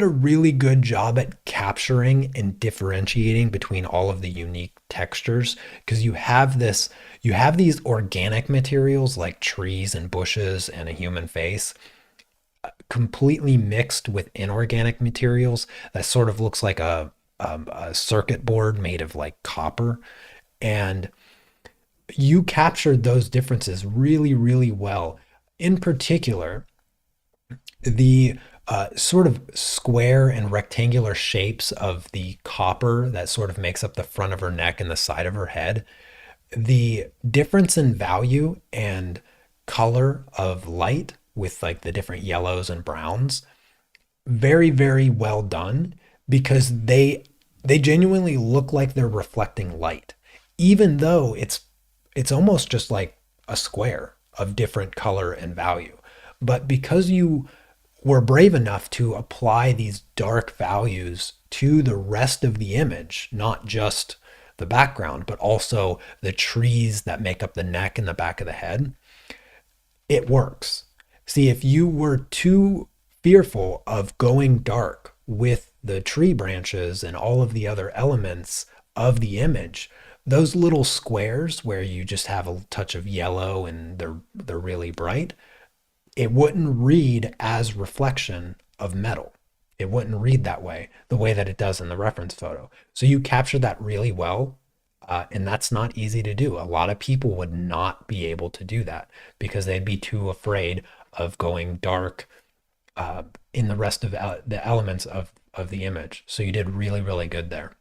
a really good job at capturing and differentiating between all of the unique textures because you have these organic materials like trees and bushes and a human face completely mixed with inorganic materials that sort of looks like a circuit board made of like copper, and you captured those differences really, really well. In particular, the sort of square and rectangular shapes of the copper that sort of makes up the front of her neck and the side of her head, the difference in value and color of light with like the different yellows and browns, very, very well done because they genuinely look like they're reflecting light, even though it's almost just like a square of different color and value. But because you were brave enough to apply these dark values to the rest of the image, not just the background, but also the trees that make up the neck and the back of the head, it works. See, if you were too fearful of going dark with the tree branches and all of the other elements of the image, those little squares where you just have a touch of yellow and they're really bright, it wouldn't read as reflection of metal. It wouldn't read that way, the way that it does in the reference photo. So you captured that really well. And that's not easy to do. A lot of people would not be able to do that because they'd be too afraid of going dark in the rest of the elements of the image. So you did really, really good there.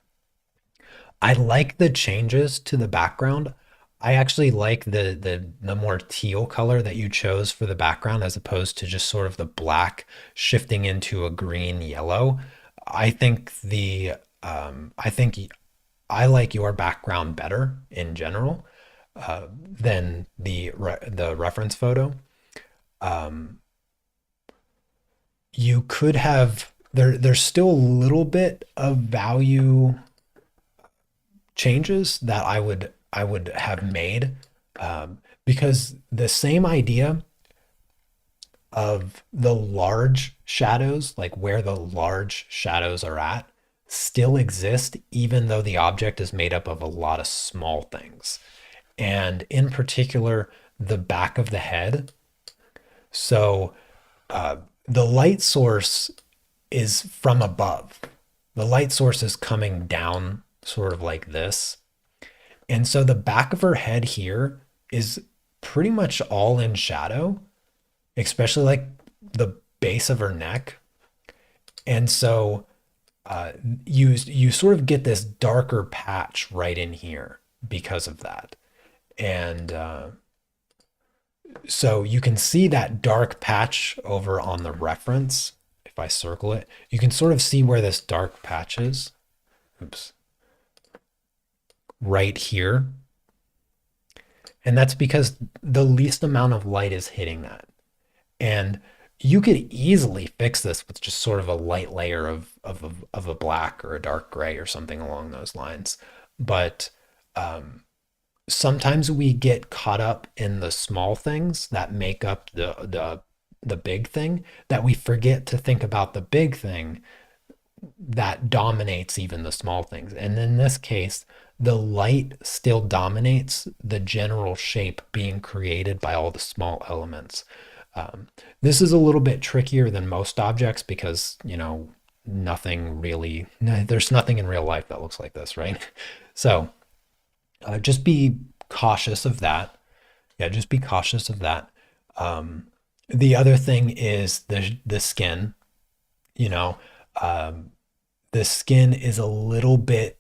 I like the changes to the background. I actually like the more teal color that you chose for the background as opposed to just sort of the black shifting into a green yellow. I think I think I like your background better in general than the reference photo. Um, you could have there's still a little bit of value changes that I would have made because the same idea of the large shadows, like where the large shadows are at, still exist even though the object is made up of a lot of small things. And in particular, the back of the head. So the light source is from above. The light source is coming down sort of like this. And so the back of her head here is pretty much all in shadow, especially like the base of her neck. And so you sort of get this darker patch right in here because of that. And so you can see that dark patch over on the reference. If I circle it, you can sort of see where this dark patch is. Oops. Right here. And that's because the least amount of light is hitting that. And you could easily fix this with just sort of a light layer of a black or a dark gray or something along those lines. But sometimes we get caught up in the small things that make up the big thing, that we forget to think about the big thing that dominates even the small things. And in this case, the light still dominates the general shape being created by all the small elements. This is a little bit trickier than most objects because, nothing really, there's nothing in real life that looks like this, right? So just be cautious of that. Yeah, just be cautious of that. The other thing is the skin. You know, um, the skin is a little bit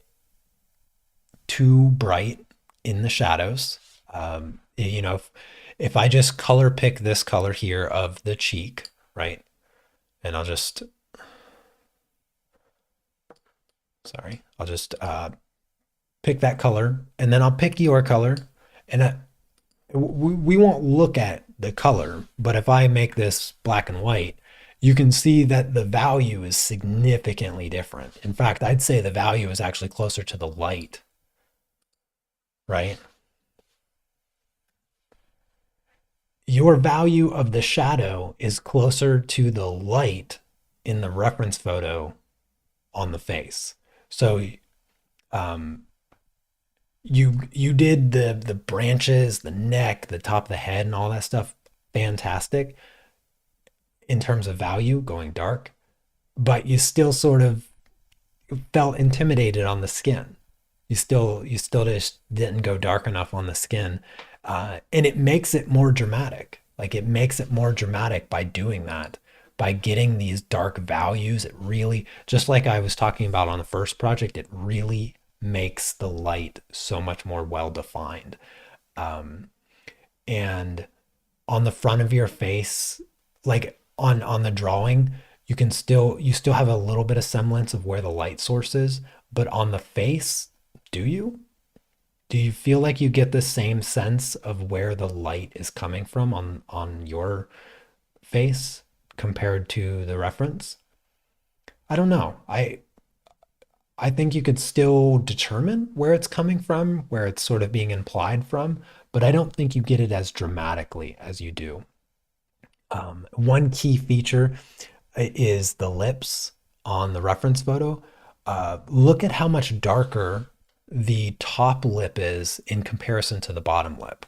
too bright in the shadows. If I just color pick this color here of the cheek, right? And I'll just pick that color, and then I'll pick your color, and we won't look at the color, but if I make this black and white, you can see that the value is significantly different. In fact, I'd say the value is actually closer to the light, right? Your value of the shadow is closer to the light in the reference photo on the face. So um, you did the branches, the neck, the top of the head, and all that stuff fantastic in terms of value going dark, but you still sort of felt intimidated on the skin. You still just didn't go dark enough on the skin, and it makes it more dramatic. Like it makes it more dramatic by doing that, by getting these dark values. It really, just like I was talking about on the first project, it really makes the light so much more well defined. And on the front of your face, like on the drawing, you still have a little bit of semblance of where the light source is, but on the face, do you? Do you feel like you get the same sense of where the light is coming from on your face compared to the reference? I don't know. I think you could still determine where it's coming from, where it's sort of being implied from, but I don't think you get it as dramatically as you do. One key feature is the lips on the reference photo. Look at how much darker the top lip is in comparison to the bottom lip.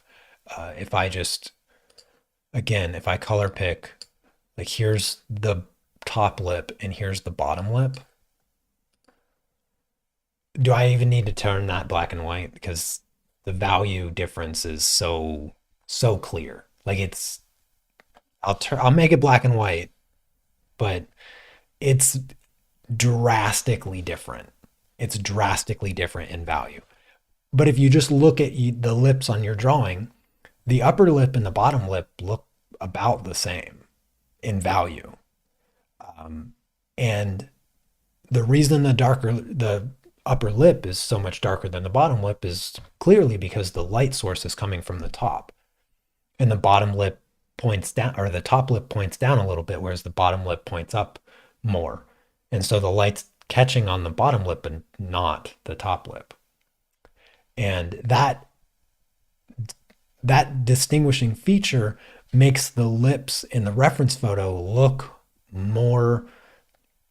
If I just, again, if I color pick, like here's the top lip and here's the bottom lip. Do I even need to turn that black and white? Because the value difference is so clear. Like I'll make it black and white, but it's drastically different. It's drastically different in value. But if you just look at the lips on your drawing, the upper lip and the bottom lip look about the same in value. And the reason the upper lip is so much darker than the bottom lip is clearly because the light source is coming from the top, and the bottom lip points down, or the top lip points down a little bit, whereas the bottom lip points up more. And so the light's catching on the bottom lip and not the top lip. And that distinguishing feature makes the lips in the reference photo look more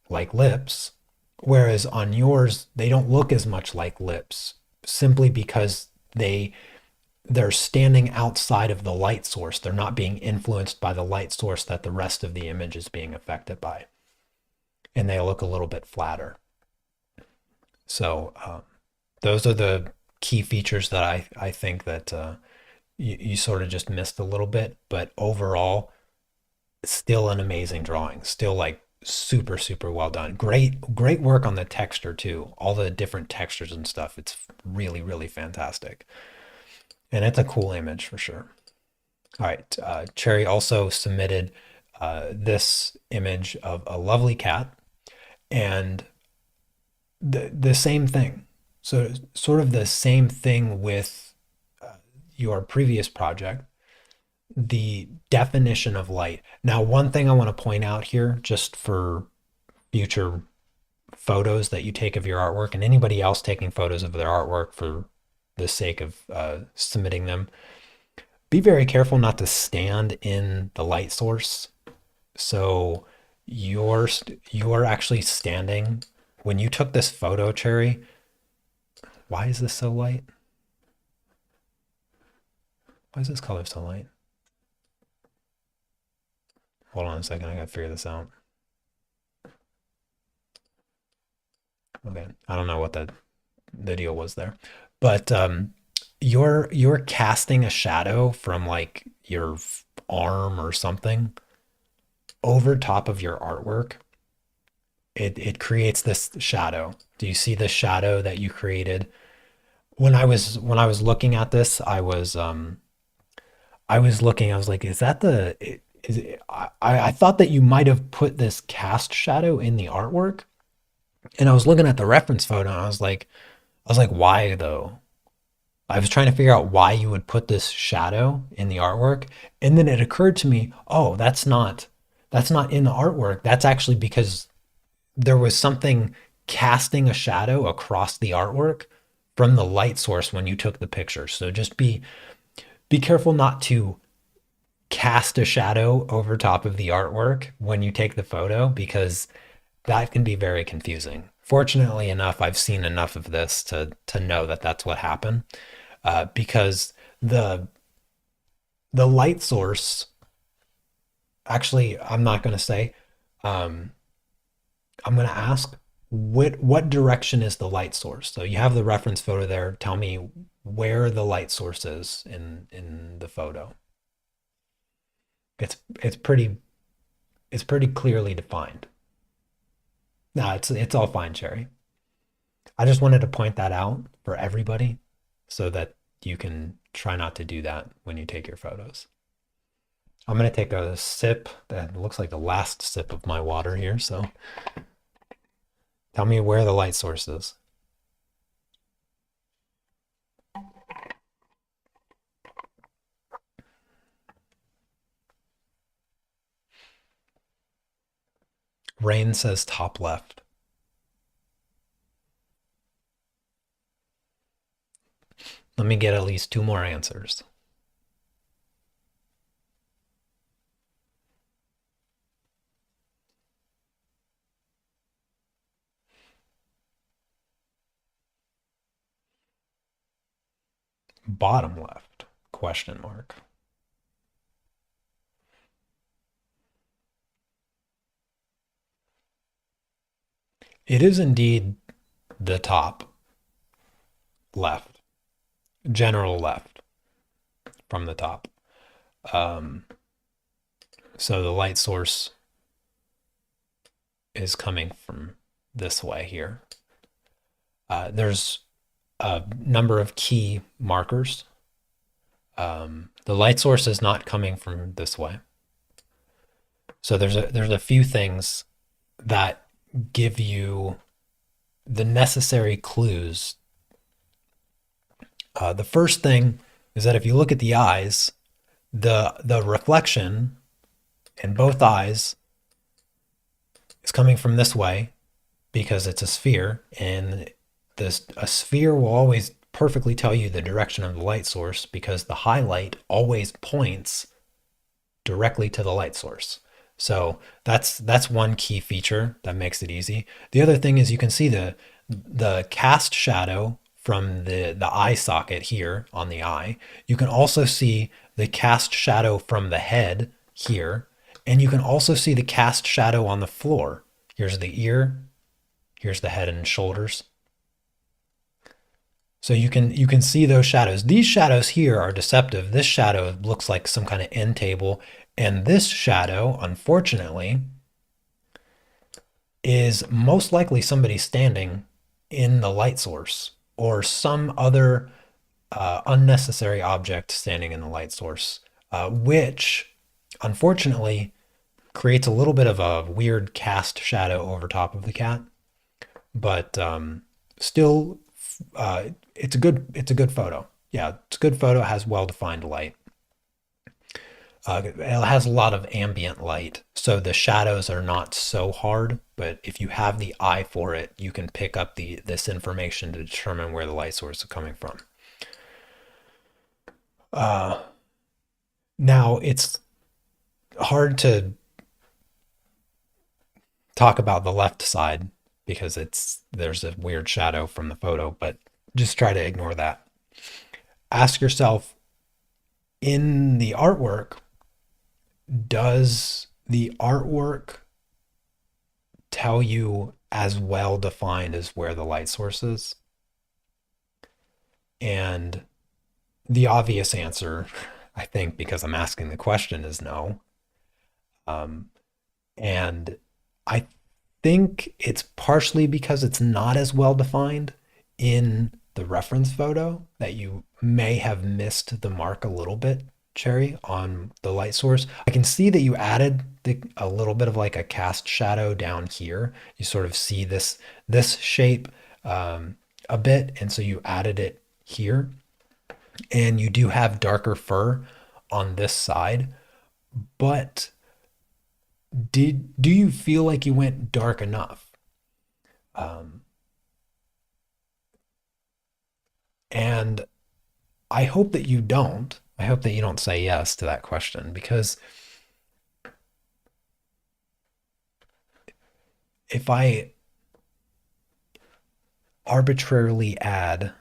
like lips, whereas on yours they don't look as much like lips, simply because they're standing outside of the light source. They're not being influenced by the light source that the rest of the image is being affected by, and they look a little bit flatter. So those are the key features that I think that you sort of just missed a little bit, but overall, still an amazing drawing. Still like super, super well done. Great work on the texture too. All the different textures and stuff. It's really, really fantastic. And it's a cool image for sure. All right. Cherry also submitted this image of a lovely cat and the same thing. So, sort of the same thing with your previous project, the definition of light. Now, one thing I want to point out here, just for future photos that you take of your artwork and anybody else taking photos of their artwork for the sake of submitting them, be very careful not to stand in the light source. So you're actually standing when you took this photo, Cherry. Why is this so light? Why is this color so light? Hold on a second, I gotta figure this out. Okay, I don't know what the deal was there, but you're casting a shadow from like your arm or something over top of your artwork. It creates this shadow. Do you see the shadow that you created? When I was looking at this, I was looking, I was like, is that the is it, I thought that you might have put this cast shadow in the artwork. And I was looking at the reference photo and I was like, why though? I was trying to figure out why you would put this shadow in the artwork. And then it occurred to me, oh, that's not in the artwork. That's actually because there was something casting a shadow across the artwork from the light source when you took the picture. So just be careful not to cast a shadow over top of the artwork when you take the photo because that can be very confusing. Fortunately enough, I've seen enough of this to know that that's what happened. Because the light source, actually, I'm not going to say. Um, I'm going to ask what direction is the light source. So you have the reference photo there. Tell me where the light source is in the photo. It's pretty clearly defined. No, it's all fine, Cherry. I just wanted to point that out for everybody so that you can try not to do that when you take your photos. I'm going to take a sip. That looks like the last sip of my water here. So tell me where the light source is. Rain says top left. Let me get at least two more answers. Bottom left? Question mark. It is indeed the top left, general left from the top. Um, so the light source is coming from this way here. There's a number of key markers. The light source is not coming from this way. So there's a few things that give you the necessary clues. The first thing is that if you look at the eyes, the reflection in both eyes is coming from this way because it's a sphere, and a sphere will always perfectly tell you the direction of the light source because the highlight always points directly to the light source. So that's one key feature that makes it easy. The other thing is you can see the cast shadow from the eye socket here on the eye. You can also see the cast shadow from the head here, and you can also see the cast shadow on the floor. Here's the ear, here's the head and shoulders. So you can see those shadows. These shadows here are deceptive. This shadow looks like some kind of end table, and this shadow, unfortunately, is most likely somebody standing in the light source or some other unnecessary object standing in the light source, which unfortunately creates a little bit of a weird cast shadow over top of the cat. But still, it's a good photo. Yeah, it's a good photo. It has well defined light. It has a lot of ambient light, so the shadows are not so hard. But if you have the eye for it, you can pick up the this information to determine where the light source is coming from. Uh, Now it's hard to talk about the left side because there's a weird shadow from the photo, but just try to ignore that. Ask yourself, in the artwork, does the artwork tell you as well defined as where the light source is? And the obvious answer, I think, because I'm asking the question, is no. Um, and I think it's partially because it's not as well defined in the reference photo that you may have missed the mark a little bit, Cherry, on the light source. I can see that you added a little bit of like a cast shadow down here. You sort of see this shape a bit, and so you added it here. And you do have darker fur on this side, but do you feel like you went dark enough? Um, and I hope that you don't. I hope that you don't say yes to that question because if I arbitrarily add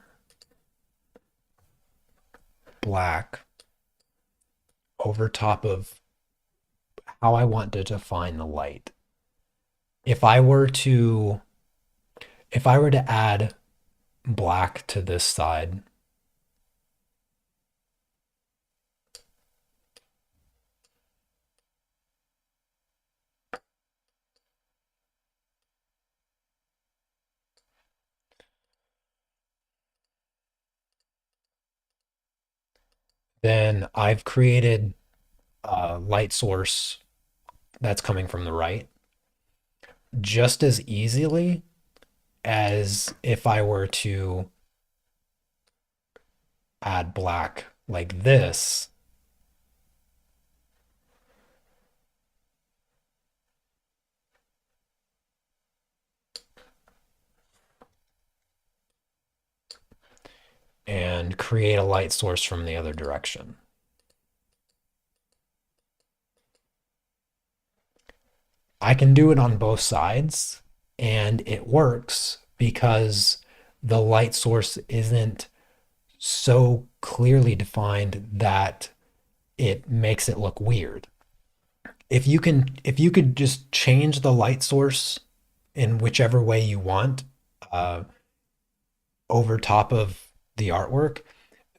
black over top of how I want to define the light, if I were to if I were to add black to this side, then I've created a light source that's coming from the right just as easily as if I were to add black like this and create a light source from the other direction. I can do it on both sides and it works because the light source isn't so clearly defined that it makes it look weird. If you could just change the light source in whichever way you want uh, over top of the artwork,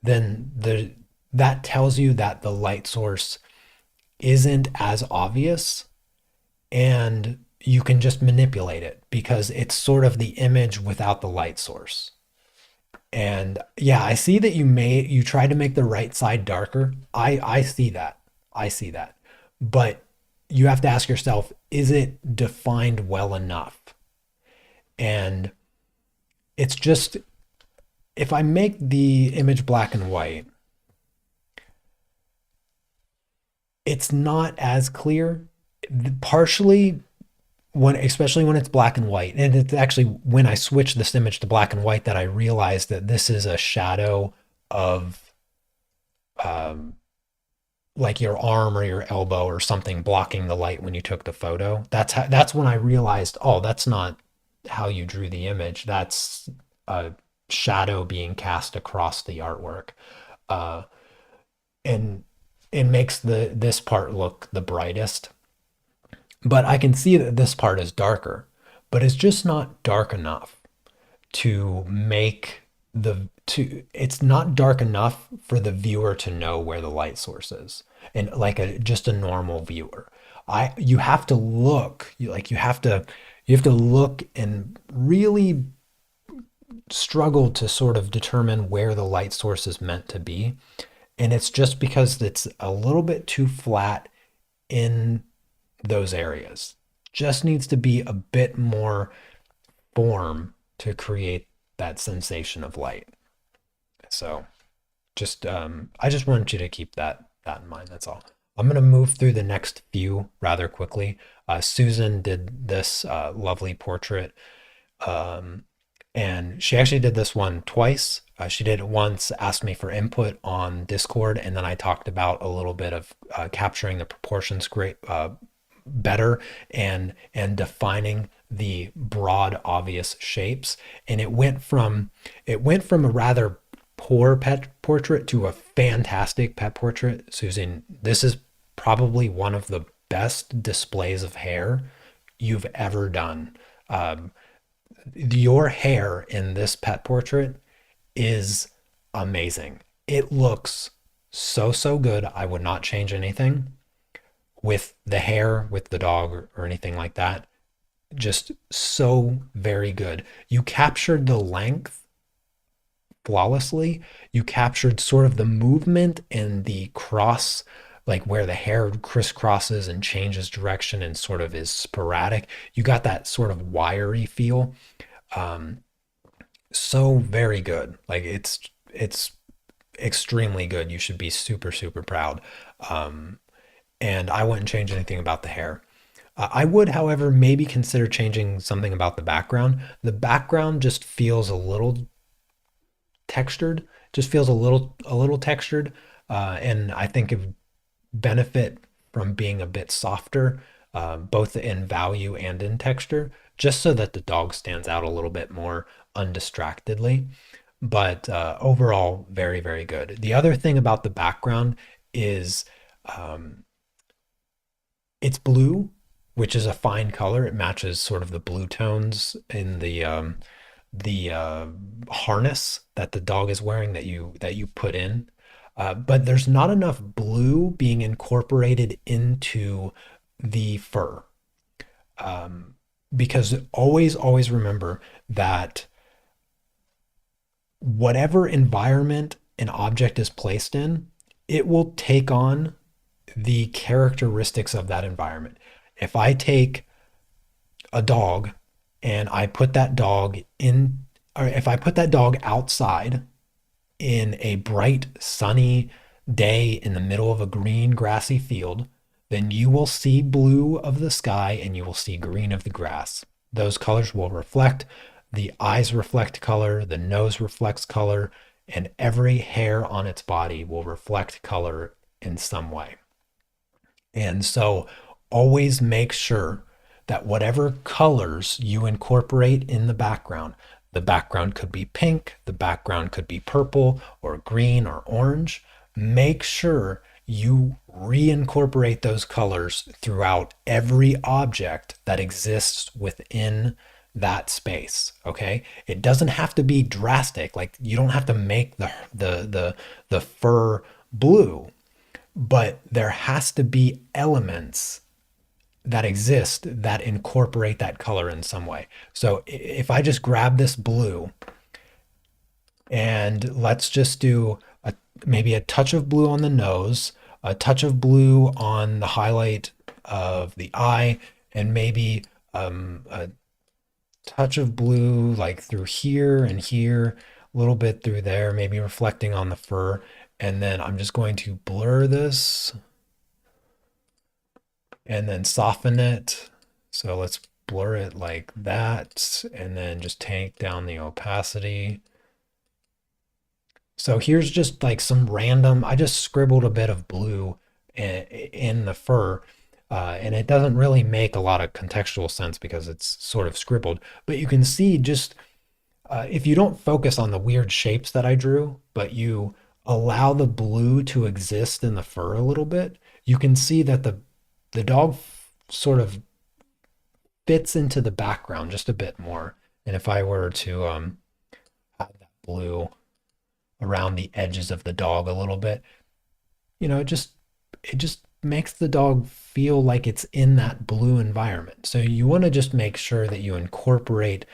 then that tells you that the light source isn't as obvious and you can just manipulate it because it's sort of the image without the light source. And yeah, I see that you try to make the right side darker. I see that. I see that. But you have to ask yourself, is it defined well enough? And it's just if I make the image black and white, it's not as clear. Partially especially when it's black and white. And it's actually when I switch this image to black and white that I realized that this is a shadow of um, like your arm or your elbow or something blocking the light when you took the photo. That's when I realized, oh, that's not how you drew the image. That's a shadow being cast across the artwork. Uh, and it makes this part look the brightest. But I can see that this part is darker, but it's just not dark enough to make it's not dark enough for the viewer to know where the light source is, and like a just a normal viewer. I You have to look, you have to look and really struggle to sort of determine where the light source is meant to be. And it's just because it's a little bit too flat in those areas. Just needs to be a bit more form to create that sensation of light. So I just want you to keep that in mind. That's all. I'm gonna move through the next few rather quickly. Susan did this lovely portrait, um, and she actually did this one twice. She did it once, asked me for input on Discord, and then I talked about a little bit of capturing the proportions great better and defining the broad obvious shapes. And it went from a rather poor pet portrait to a fantastic pet portrait. Susan, this is probably one of the best displays of hair you've ever done. Um, your hair in this pet portrait is amazing. It looks so good. I would not change anything with the hair, with the dog, or anything like that. Just so very good. You captured the length flawlessly. You captured sort of the movement and the cross, like where the hair crisscrosses and changes direction and sort of is sporadic. You got that sort of wiry feel. Um, so very good. Like it's extremely good. You should be super proud. Um, and I wouldn't change anything about the hair. I would, however, maybe consider changing something about the background. The background just feels a little textured, just feels a little textured, and I think it would benefit from being a bit softer, both in value and in texture, just so that the dog stands out a little bit more undistractedly. But overall, very good. The other thing about the background is um, it's blue, which is a fine color. It matches sort of the blue tones in the harness that the dog is wearing that you put in. But there's not enough blue being incorporated into the fur. Um, because always remember that whatever environment an object is placed in, it will take on the characteristics of that environment. If I take a dog and I put that dog in, or if I put that dog outside in a bright, sunny day in the middle of a green, grassy field, then you will see blue of the sky and you will see green of the grass. Those colors will reflect. The eyes reflect color, the nose reflects color, and every hair on its body will reflect color in some way. And so always make sure that whatever colors you incorporate in the background could be pink, the background could be purple or green or orange. Make sure you reincorporate those colors throughout every object that exists within that space. Okay, it doesn't have to be drastic. Like you don't have to make the fur blue, but there has to be elements that exist that incorporate that color in some way. So if I just grab this blue and let's just do maybe a touch of blue on the nose, a touch of blue on the highlight of the eye, and maybe a touch of blue like through here and here, a little bit through there, maybe reflecting on the fur. And then I'm just going to blur this and then soften it. So let's blur it like that and then just take down the opacity. So here's just like some random, I just scribbled a bit of blue in the fur. And it doesn't really make a lot of contextual sense because it's sort of scribbled, but you can see just if you don't focus on the weird shapes that I drew, but you allow the blue to exist in the fur a little bit, you can see that the dog sort of fits into the background just a bit more. And if I were to add that blue around the edges of the dog a little bit. It just makes the dog feel like it's in that blue environment. So you want to just make sure that you incorporate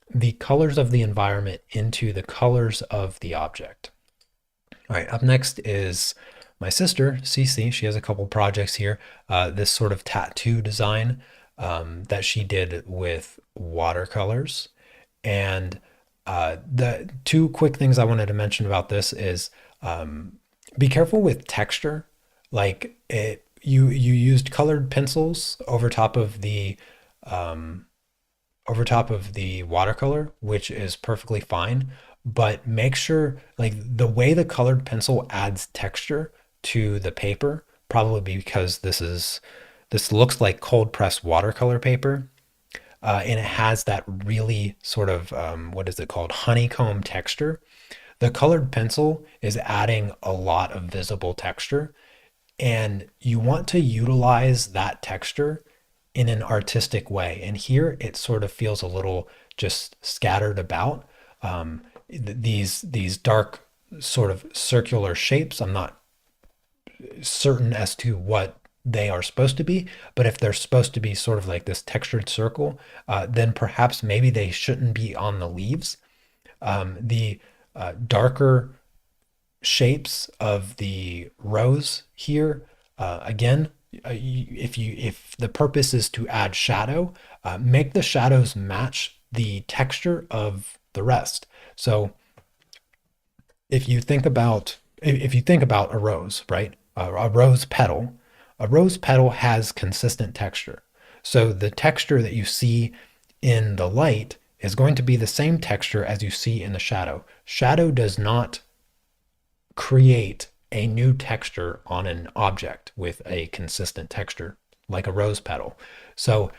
the colors of the environment into the colors of the object. All right, up next is my sister, Cece. She has a couple projects here. This sort of tattoo design that she did with watercolors. And the two quick things I wanted to mention about this is be careful with texture. Like you used colored pencils over top of the watercolor, which is perfectly fine. But make sure, like, the way the colored pencil adds texture to the paper, probably because this looks like cold pressed watercolor paper, and it has that really sort of what is it called, honeycomb texture. The colored pencil is adding a lot of visible texture, and you want to utilize that texture in an artistic way. And here it sort of feels a little just scattered about. These dark sort of circular shapes. I'm not certain as to what they are supposed to be, but if they're supposed to be sort of like this textured circle, then perhaps maybe they shouldn't be on the leaves. The darker shapes of the rows here, again, if the purpose is to add shadow, make the shadows match the texture of the rest. So if you think about a rose, right? A rose petal has consistent texture. So the texture that you see in the light is going to be the same texture as you see in the shadow. Shadow does not create a new texture on an object with a consistent texture like a rose petal. So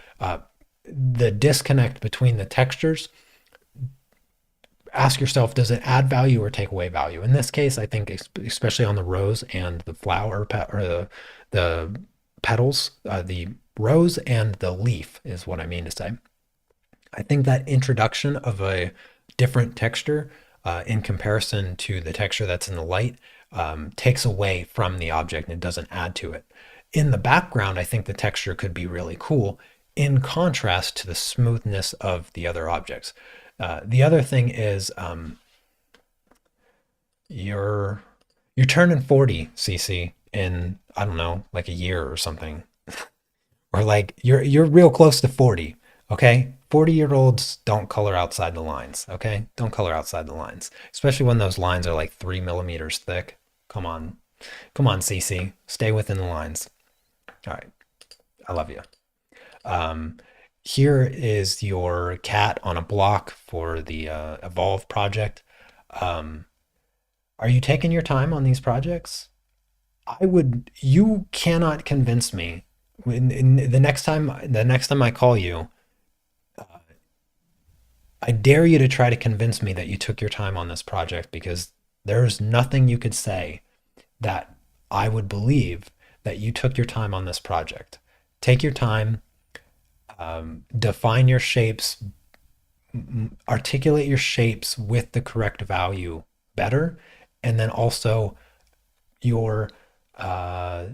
the disconnect between the textures, ask yourself, does it add value or take away value? In this case, I think especially on the rose and the flower or the petals, the rose and the leaf is what I mean to say. I think that introduction of a different texture in comparison to the texture that's in the light takes away from the object and it doesn't add to it. In the background, I think the texture could be really cool in contrast to the smoothness of the other objects. The other thing is you're you're turning 40, CC, in I don't know, like a year or something. Or like you're real close to 40, okay? 40-year-olds don't color outside the lines, okay? Don't color outside the lines, especially when those lines are like 3 millimeters thick. Come on. Come on, CC. Stay within the lines. All right. I love you. Um, Here is your cat on a block for the Evolve project. Um, are you taking your time on these projects? You cannot convince me. The next time I call you, I dare you to try to convince me that you took your time on this project because there's nothing you could say that I would believe that you took your time on this project. Take your time, define your shapes, articulate your shapes with the correct value better, and then also your uh,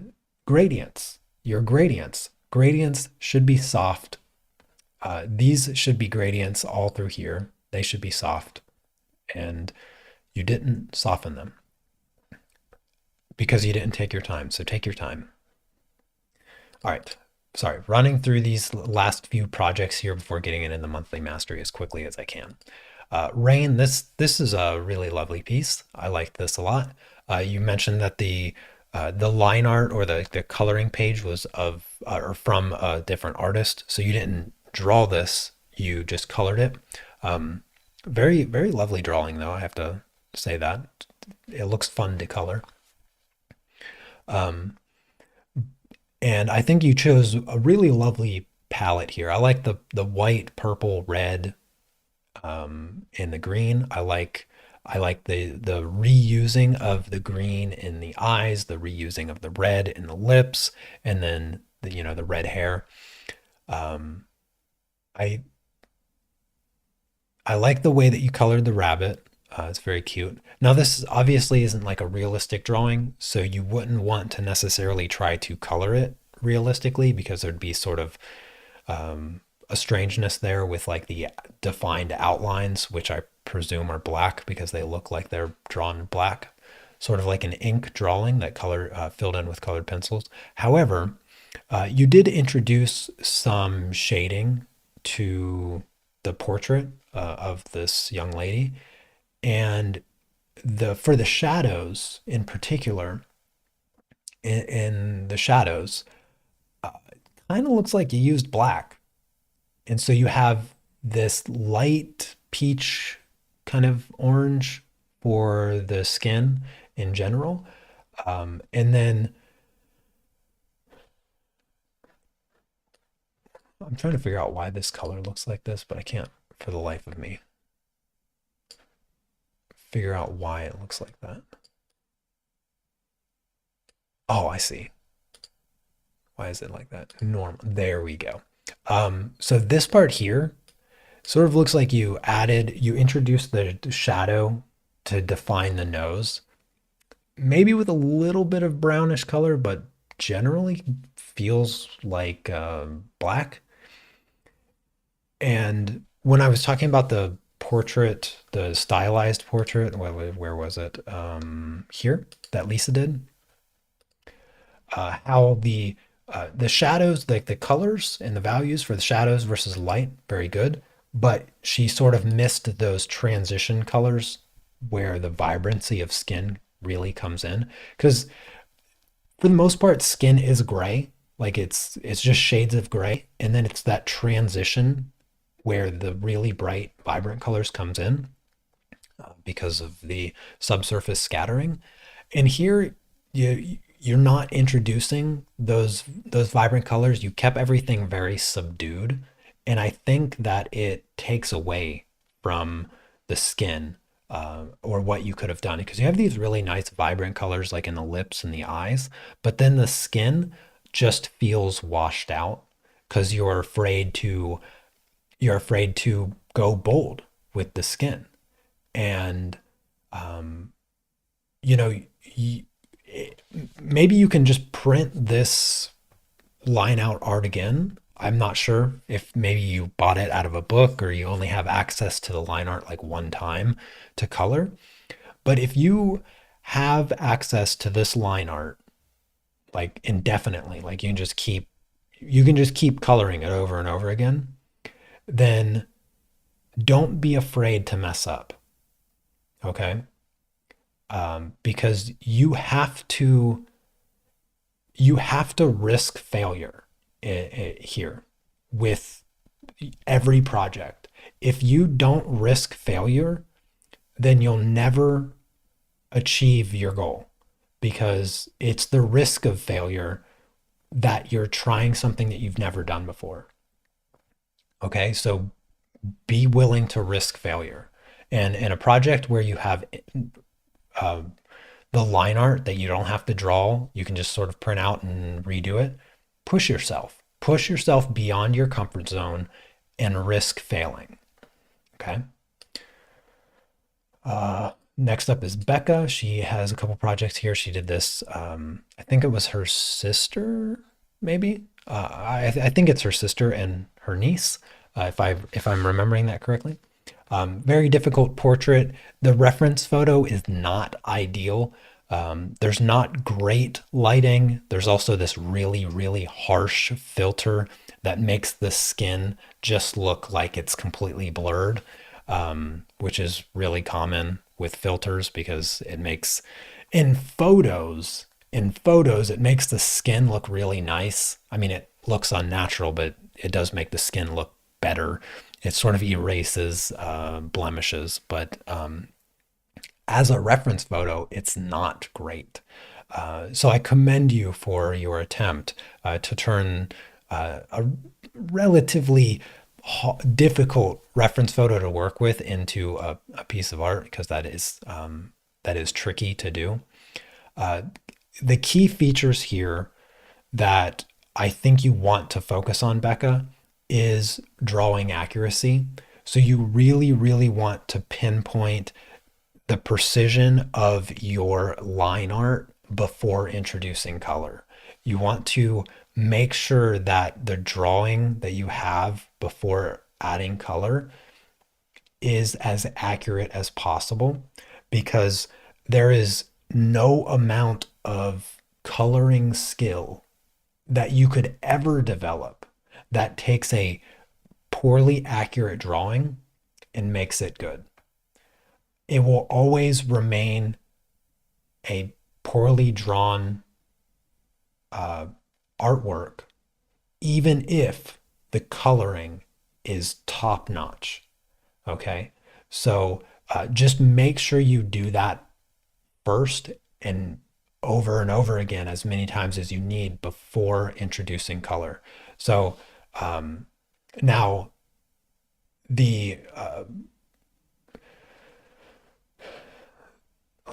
gradients. Your gradients should be soft. These should be gradients all through here. They should be soft, and you didn't soften them because you didn't take your time. So take your time. All right. Sorry, running through these last few projects here before getting into the monthly mastery as quickly as I can. Rain, this is a really lovely piece. I like this a lot. You mentioned that the line art or the coloring page was of or from a different artist, so you didn't draw this, you just colored it. Very, very lovely drawing, though. I have to say that it looks fun to color. Um, and I think you chose a really lovely palette here. I like the white, purple, red, and the green. I like the reusing of the green in the eyes, the reusing of the red in the lips, and then the red hair. Um, I I like the way that you colored the rabbit. It's very cute. Now, this obviously isn't like a realistic drawing, so you wouldn't want to necessarily try to color it realistically because there'd be sort of a strangeness there with like the defined outlines, which I presume are black because they look like they're drawn black, sort of like an ink drawing that color filled in with colored pencils. However, you did introduce some shading to the portrait of this young lady, and the for the shadows in particular, in the shadows, kind of looks like you used black. And so you have this light peach kind of orange for the skin in general. And then I'm trying to figure out why this color looks like this, but I can't for the life of me figure out why it looks like that. Oh, I see. Why is it like that? Normal. There we go. So this part here sort of looks like you introduced the shadow to define the nose, maybe with a little bit of brownish color, but generally feels like black. And when I was talking about the portrait, the stylized portrait, where was it? Here that Lisa did, how the shadows, like the colors and the values for the shadows versus light, very good. But she sort of missed those transition colors where the vibrancy of skin really comes in. Because for the most part, skin is gray. Like it's just shades of gray. And then it's that transition where the really bright, vibrant colors comes in because of the subsurface scattering. And here you're not introducing those vibrant colors. You kept everything very subdued, and I think that it takes away from the skin or what you could have done because you have these really nice vibrant colors like in the lips and the eyes, but then the skin just feels washed out because you're afraid to go bold with the skin. And you know, y maybe you can just print this line out art again. I'm not sure if maybe you bought it out of a book or you only have access to the line art like one time to color. But if you have access to this line art like indefinitely, like you can just keep coloring it over and over again, then don't be afraid to mess up. Okay? Because you have to risk failure here with every project. If you don't risk failure, then you'll never achieve your goal because it's the risk of failure that you're trying something that you've never done before. Okay, so be willing to risk failure. And in a project where you have uh, the line art that you don't have to draw, you can just sort of print out and redo it. Push yourself beyond your comfort zone and risk failing. Okay. Next up is Becca. She has a couple projects here. She did this. I think it was her sister, maybe. I think it's her sister and her niece, if I'm remembering that correctly. Very difficult portrait. The reference photo is not ideal. There's not great lighting. There's also this really, really harsh filter that makes the skin just look like it's completely blurred, which is really common with filters because it makes in photos it makes the skin look really nice. I mean, it looks unnatural, but it does make the skin look better. It sort of erases blemishes, but as a reference photo, it's not great. So I commend you for your attempt to turn a relatively difficult reference photo to work with into a piece of art because that is tricky to do. Uh, the key features here that I think you want to focus on, Becca, is drawing accuracy. So you really, really want to pinpoint the precision of your line art before introducing color. You want to make sure that the drawing that you have before adding color is as accurate as possible, because there is no amount of coloring skill that you could ever develop that takes a poorly accurate drawing and makes it good. It will always remain a poorly drawn uh, artwork, even if the coloring is top notch. Okay. So just make sure you do that first and over again as many times as you need before introducing color. So um, now the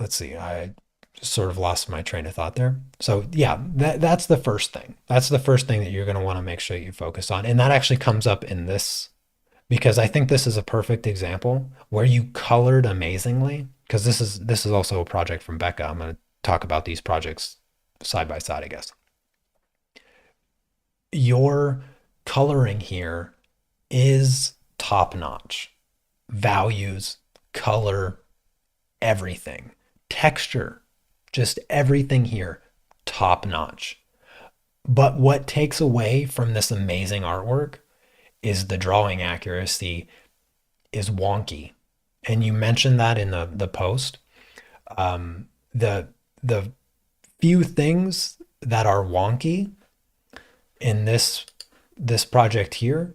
let's see, I sort of lost my train of thought there. So yeah, that's the first thing. That's the first thing that you're going to want to make sure you focus on. And that actually comes up in this, because I think this is a perfect example where you colored amazingly. Because this is also a project from Becca. I'm going to talk about these projects side by side, I guess. Your coloring here is top notch. Values, color, everything, texture, just everything here, top notch. But what takes away from this amazing artwork is the drawing accuracy is wonky. And you mentioned that in the post. The the few things that are wonky in this project here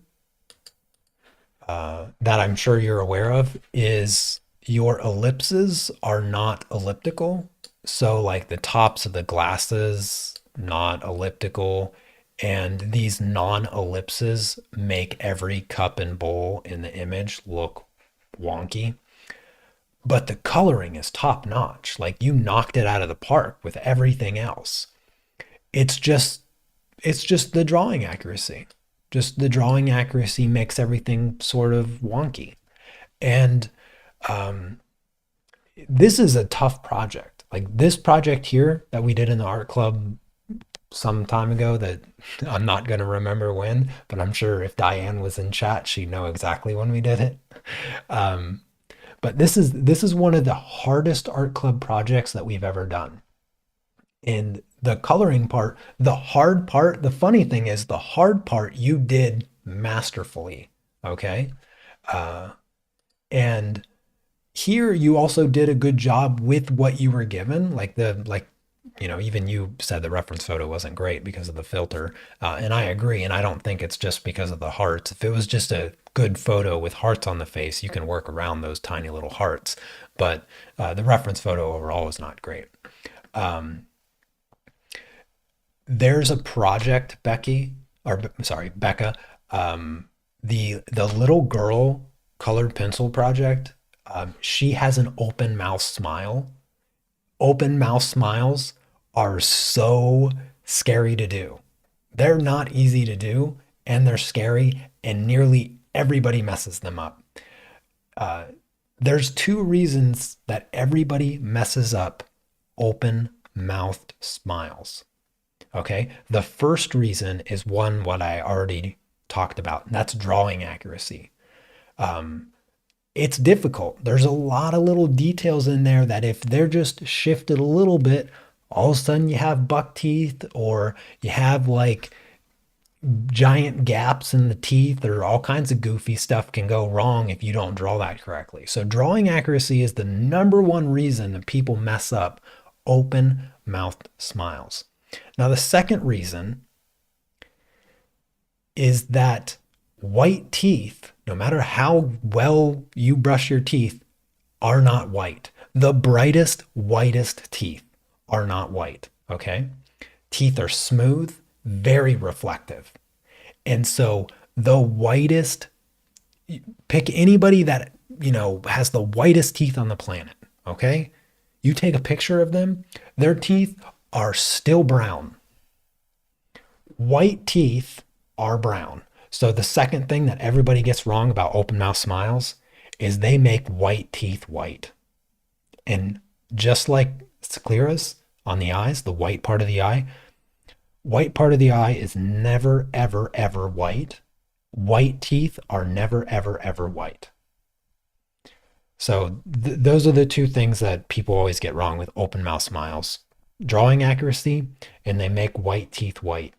that I'm sure you're aware of is your ellipses are not elliptical. So like the tops of the glasses, not elliptical. And these non-ellipses make every cup and bowl in the image look wonky. But the coloring is top notch. Like you knocked it out of the park with everything else. It's just it's just the drawing accuracy. Just the drawing accuracy makes everything sort of wonky. And um, this is a tough project. Like this project here that we did in the art club some time ago that I'm not going to remember when, but I'm sure if Diane was in chat, she'd know exactly when we did it. Um, but this is one of the hardest art club projects that we've ever done. And the coloring part, the hard part, the funny thing is the hard part you did masterfully. Okay. Uh, and here you also did a good job with what you were given. Even you said the reference photo wasn't great because of the filter. And I agree. And I don't think it's just because of the hearts. If it was just a good photo with hearts on the face, you can work around those tiny little hearts. But the reference photo overall is not great. There's a project, Becca, the little girl colored pencil project. She has an open mouth smile. Open mouth smiles are so scary to do. They're not easy to do, and they're scary, and nearly everybody messes them up. There's two reasons that everybody messes up open mouthed smiles. Okay. The first reason is one what I already talked about, and that's drawing accuracy. It's difficult. There's a lot of little details in there that if they're just shifted a little bit, all of a sudden you have buck teeth, or you have like giant gaps in the teeth, or all kinds of goofy stuff can go wrong if you don't draw that correctly. So drawing accuracy is the number one reason that people mess up open mouthed smiles. Now, the second reason is that white teeth, no matter how well you brush your teeth, are not white. The brightest, whitest teeth are not white, okay? Teeth are smooth, very reflective. And so the whitest, pick anybody that, has the whitest teeth on the planet, okay? You take a picture of them, their teeth are still brown. White teeth are brown. So the second thing that everybody gets wrong about open mouth smiles is they make white teeth white. And just like scleras on the eyes, the white part of the eye is never, ever, ever white. White teeth are never, ever, ever white. So those are the two things that people always get wrong with open mouth smiles: drawing accuracy, and they make white teeth white.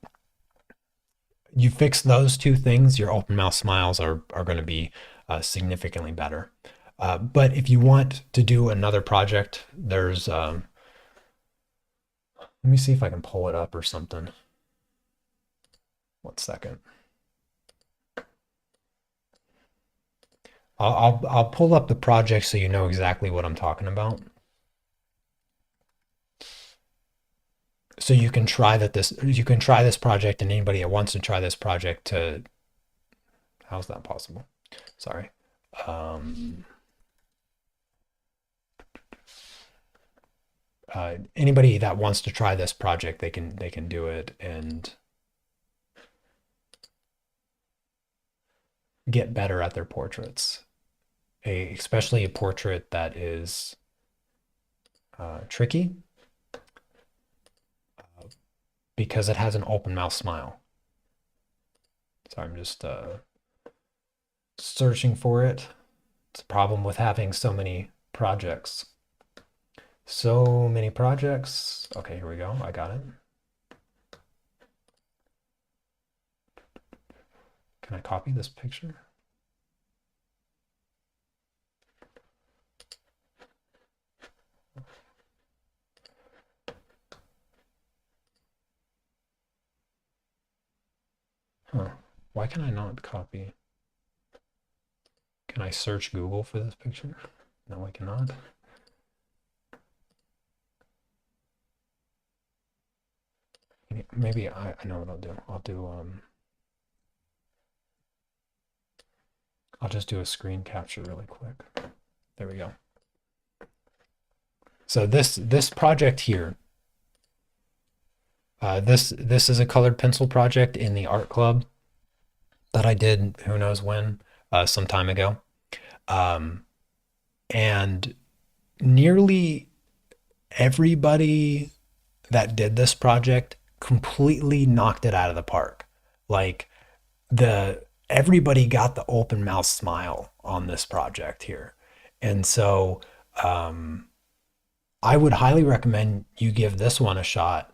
You fix those two things, your open mouth smiles are going to be significantly better. But if you want to do another project, there's, let me see if I can pull it up or something. 1 second. I'll pull up the project so you know exactly what I'm talking about. So you can try this project, and anybody that wants to try this project to, how's that possible? Sorry. Anybody that wants to try this project, they can do it and get better at their portraits. Especially a portrait that is tricky because it has an open mouth smile. So I'm just searching for it. It's a problem with having so many projects. So many projects. Okay, here we go. I got it. Can I copy this picture? Huh. Why can I not copy? Can I search Google for this picture? No, I cannot. Maybe I know what I'll do. I'll just do a screen capture really quick. There we go. So this project here, this is a colored pencil project in the art club that I did who knows when, some time ago. And nearly everybody that did this project completely knocked it out of the park. Like everybody got the open mouth smile on this project here. And so I would highly recommend you give this one a shot,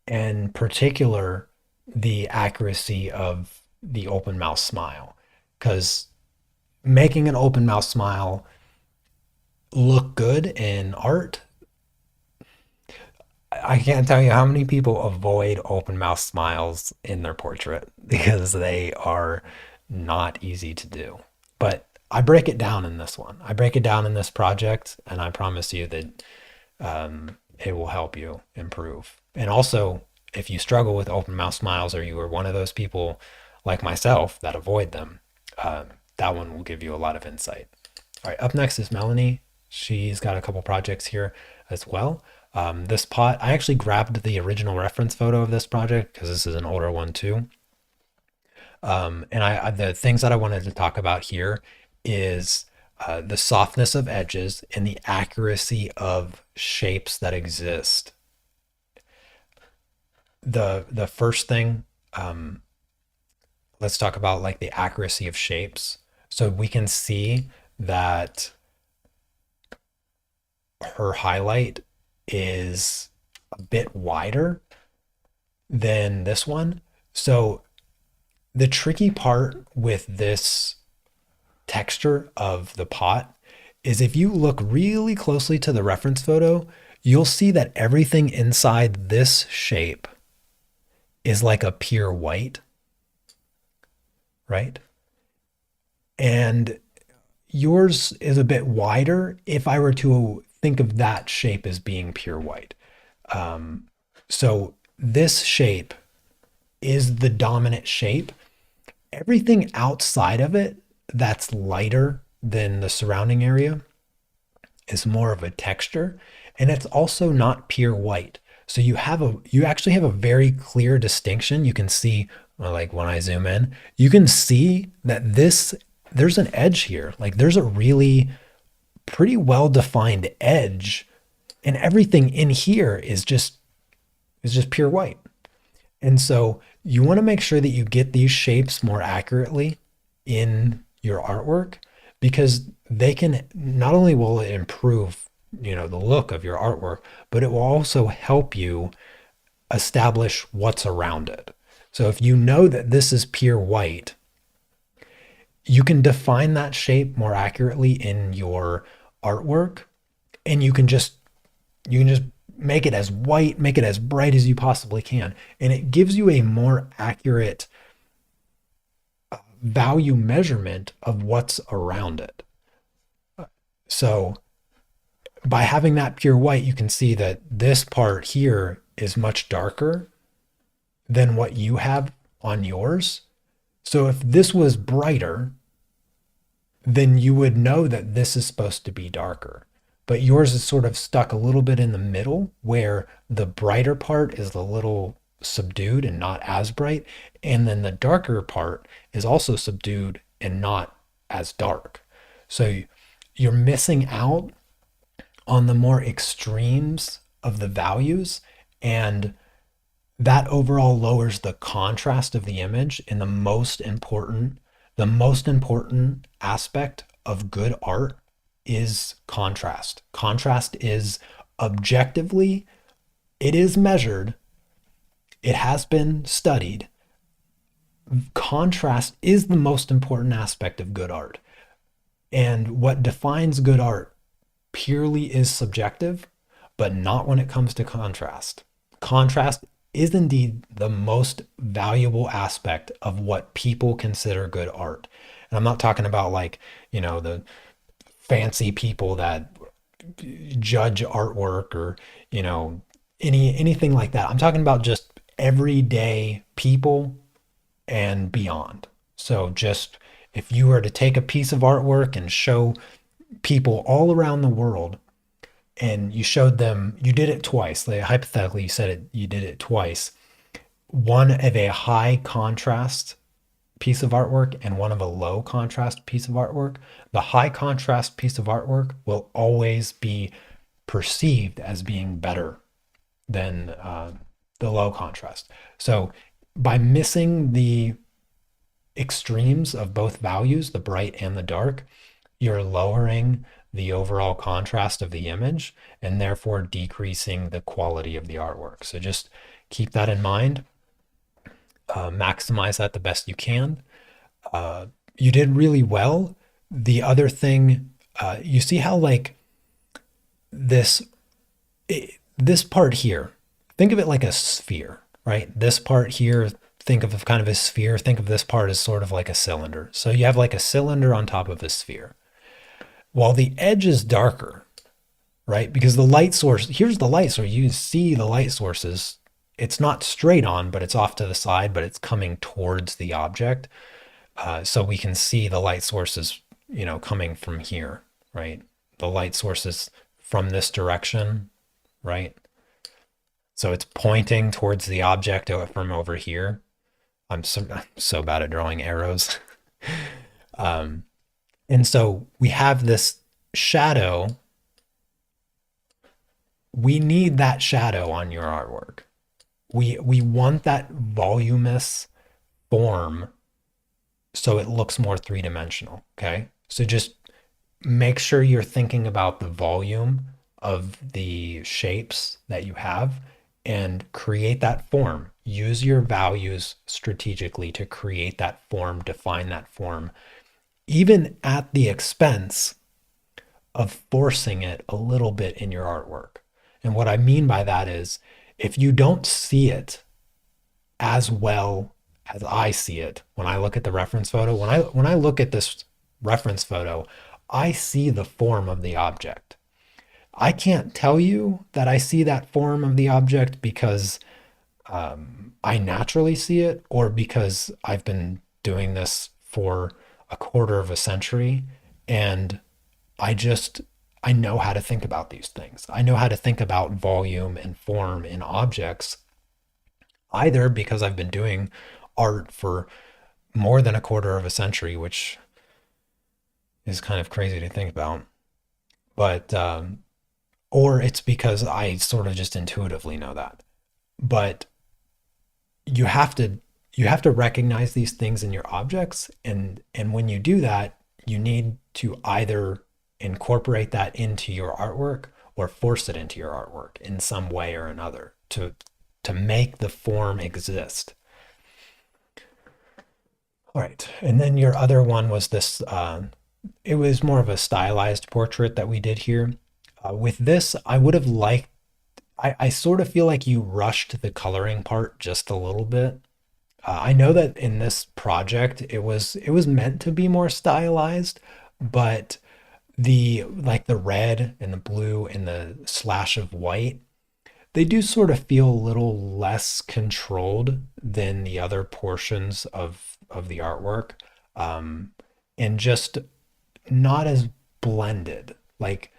in particular the accuracy of the open mouth smile, because making an open mouth smile look good in art, I can't tell you how many people avoid open mouth smiles in their portrait because they are not easy to do. But I break it down in this one. I break it down in this project, and I promise you that it will help you improve. And also, if you struggle with open mouth smiles, or you are one of those people like myself that avoid them, that one will give you a lot of insight. All right, up next is Melanie. She's got a couple projects here as well. This pot, I actually grabbed the original reference photo of this project because this is an older one too. And the things that I wanted to talk about here is the softness of edges and the accuracy of shapes that exist. The first thing, let's talk about like the accuracy of shapes. So we can see that her highlight is a bit wider than this one. So the tricky part with this texture of the pot is if you look really closely to the reference photo, you'll see that everything inside this shape is like a pure white, right? And yours is a bit wider if I were to think of that shape as being pure white. So this shape is the dominant shape. Everything outside of it that's lighter than the surrounding area is more of a texture, and it's also not pure white. So you actually have a very clear distinction. You can see, like when I zoom in, you can see that there's an edge here. Like there's a really pretty well defined edge, and everything in here is just pure white. And so you want to make sure that you get these shapes more accurately in your artwork, because they can, not only will it improve, the look of your artwork, but it will also help you establish what's around it. So if you know that this is pure white, you can define that shape more accurately in your artwork, and you can just make it as white, make it as bright as you possibly can, and it gives you a more accurate value measurement of what's around it. So by having that pure white, you can see that this part here is much darker than what you have on yours. So if this was brighter, then you would know that this is supposed to be darker. But yours is sort of stuck a little bit in the middle, where the brighter part is a little subdued and not as bright. And then the darker part is also subdued and not as dark. So you're missing out on the more extremes of the values, and that overall lowers the contrast of the image. And the most important aspect of good art is contrast. Contrast is objectively, it is measured, it has been studied. Contrast is the most important aspect of good art. And what defines good art purely is subjective, but not when it comes to contrast. Contrast is indeed the most valuable aspect of what people consider good art. And I'm not talking about, like, the fancy people that judge artwork, or, anything like that. I'm talking about just everyday people and beyond. So just, if you were to take a piece of artwork and show people all around the world, and you showed them, you did it twice, like hypothetically you said it, you did it twice, one of a high contrast piece of artwork and one of a low contrast piece of artwork, the high contrast piece of artwork will always be perceived as being better than the low contrast. So by missing the extremes of both values, the bright and the dark, you're lowering the overall contrast of the image, and therefore decreasing the quality of the artwork. So just keep that in mind. Maximize that the best you can. You did really well. The other thing, you see how, like, this this part here, think of it like a sphere, right? This part here, think of kind of a sphere. Think of this part as sort of like a cylinder. So you have like a cylinder on top of a sphere. While the edge is darker, right? Because the light source, here's the light source. You see the light sources. It's not straight on, but it's off to the side, but it's coming towards the object. So we can see the light sources, coming from here, right? The light sources from this direction, right? So it's pointing towards the object from over here. I'm so bad at drawing arrows. Um, and so we have this shadow. We need that shadow on your artwork. We want that voluminous form so it looks more three-dimensional, okay? So just make sure you're thinking about the volume of the shapes that you have, and create that form. Use your values strategically to create that form, define that form, even at the expense of forcing it a little bit in your artwork. And what I mean by that is, if you don't see it as well as I see it when I look at the reference photo, when I look at this reference photo, I see the form of the object. I can't tell you that I see that form of the object because I naturally see it, or because I've been doing this for a quarter of a century, and I know how to think about these things. I know how to think about volume and form in objects, either because I've been doing art for more than a quarter of a century, which is kind of crazy to think about. But or it's because I sort of just intuitively know that. But you have to you have to recognize these things in your objects, and when you do that, you need to either incorporate that into your artwork or force it into your artwork in some way or another to make the form exist. All right. And then your other one was this, it was more of a stylized portrait that we did here. With this, I would have liked, I sort of feel like you rushed the coloring part just a little bit. I know that in this project, it was meant to be more stylized, but the like the red and the blue and the slash of white, they do sort of feel a little less controlled than the other portions of the artwork, um, and just not as blended. Like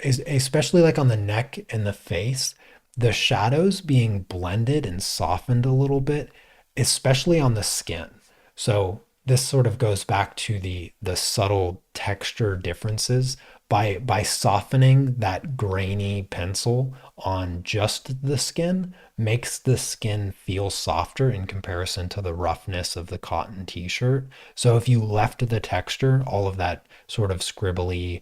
especially like on the neck and the face, the shadows being blended and softened a little bit, especially on the skin. So this sort of goes back to the subtle texture differences by softening that grainy pencil on just the skin makes the skin feel softer in comparison to the roughness of the cotton t-shirt. So if you left the texture, all of that sort of scribbly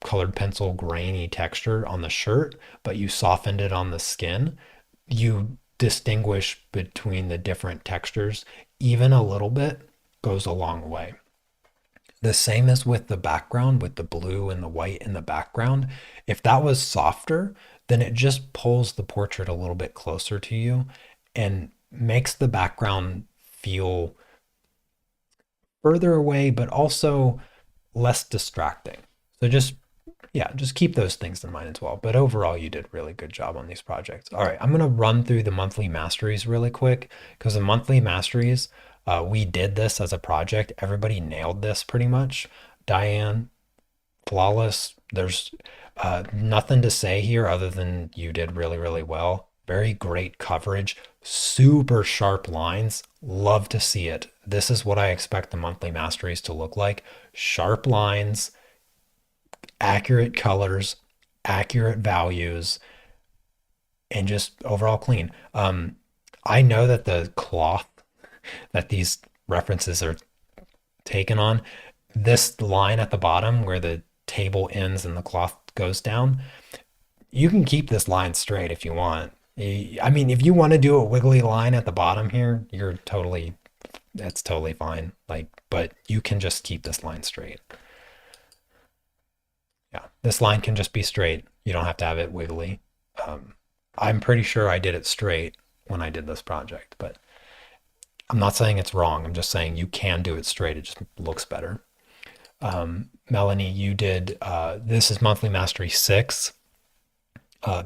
colored pencil grainy texture on the shirt, but you softened it on the skin, you distinguish between the different textures, even a little bit goes a long way. The same as with the background, with the blue and the white in the background. If that was softer, then it just pulls the portrait a little bit closer to you and makes the background feel further away, but also less distracting. So just keep those things in mind as well. But overall, you did a really good job on these projects. All right, I'm going to run through the monthly masteries really quick because the monthly masteries, we did this as a project. Everybody nailed this pretty much. Diane, flawless. There's nothing to say here other than you did really, really well. Very great coverage, super sharp lines. Love to see it. This is what I expect the monthly masteries to look like. Sharp lines, accurate colors, accurate values, and just overall clean. I know that the cloth that these references are taken on, this line at the bottom where the table ends and the cloth goes down, you can keep this line straight if you want. I mean, if you want to do a wiggly line at the bottom here, that's totally fine. Like, but you can just keep this line straight. Yeah, this line can just be straight. You don't have to have it wiggly. Um, I'm pretty sure I did it straight when I did this project, but I'm not saying it's wrong. I'm just saying you can do it straight. It just looks better. Melanie, you did, this is monthly mastery 6.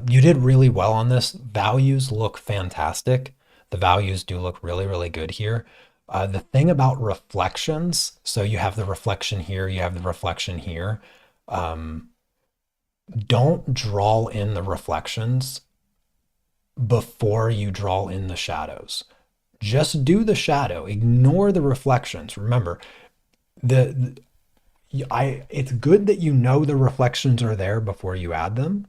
You did really well on this. Values look fantastic. The values do look really, really good here. The thing about reflections, so you have the reflection here, you have the reflection here. Um, don't draw in the reflections before you draw in the shadows. Just do the shadow, ignore the reflections. Remember, the it's good that you know the reflections are there before you add them,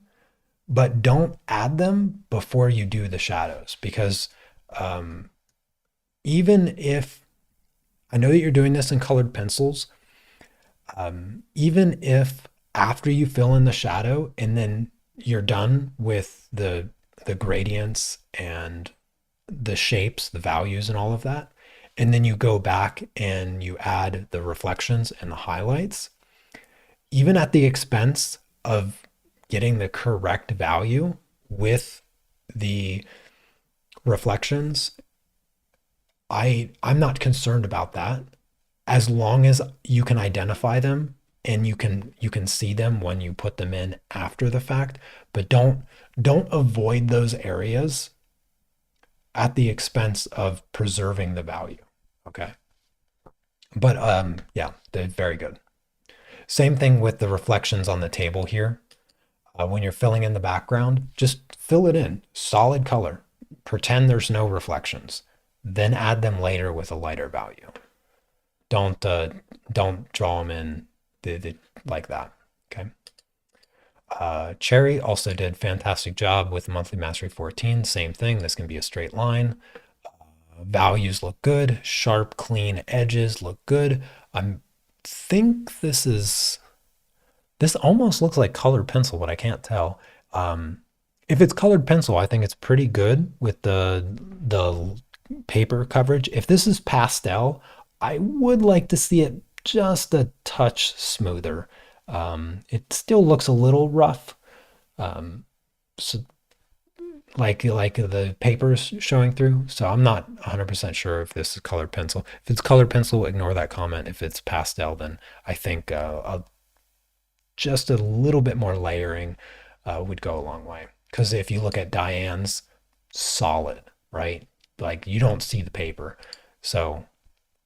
but don't add them before you do the shadows because um, even if I know that you're doing this in colored pencils, even if after you fill in the shadow and then you're done with the gradients and the shapes, the values, and all of that, and then you go back and you add the reflections and the highlights, even at the expense of getting the correct value with the reflections, I'm not concerned about that as long as you can identify them and you can see them when you put them in after the fact, but don't avoid those areas at the expense of preserving the value. Okay. But yeah, they're very good. Same thing with the reflections on the table here. When you're filling in the background, just fill it in solid color. Pretend there's no reflections. Then add them later with a lighter value. Don't draw them in like that. Okay. Cherry also did fantastic job with monthly mastery 14. Same thing. This can be a straight line. Values look good. Sharp, clean edges look good. I think this almost looks like colored pencil, but I can't tell. Um, if it's colored pencil, I think it's pretty good with the paper coverage. If this is pastel, I would like to see it just a touch smoother. It still looks a little rough, so like the papers showing through. So I'm not 100% sure if this is colored pencil. If it's colored pencil, ignore that comment. If it's pastel, then I think just a little bit more layering would go a long way. Because if you look at Diane's, solid, right? Like you don't see the paper. So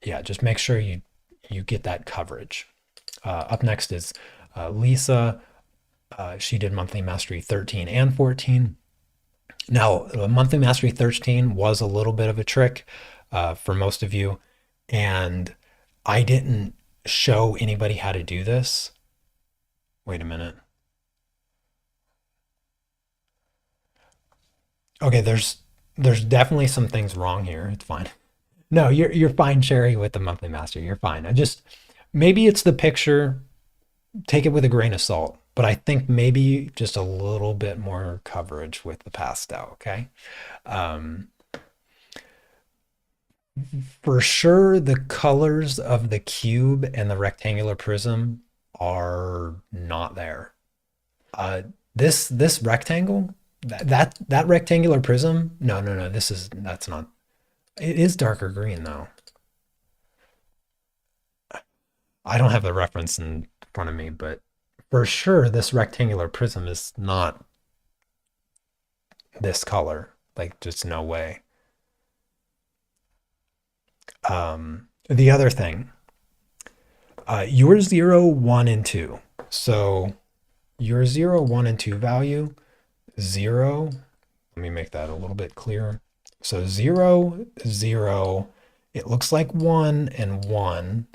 yeah, just make sure you get that coverage. Up next is Lisa. She did monthly mastery 13 and 14. Now, monthly mastery 13 was a little bit of a trick for most of you, and I didn't show anybody how to do this. Wait a minute. Okay, there's definitely some things wrong here. It's fine. No, you're fine, Sherry, with the monthly master. You're fine. I just maybe it's the picture. Take it with a grain of salt. But I think maybe just a little bit more coverage with the pastel. Okay. Um, for sure, the colors of the cube and the rectangular prism are not there. Uh, this rectangle, that rectangular prism, no, that's not. It is darker green though. I don't have the reference in front of me, but for sure, this rectangular prism is not this color. Like, just no way. The other thing, your 0, 1, and 2. So your 0, 1, and 2 value, 0. Let me make that a little bit clearer. So 0, 0. It looks like 1 and 1.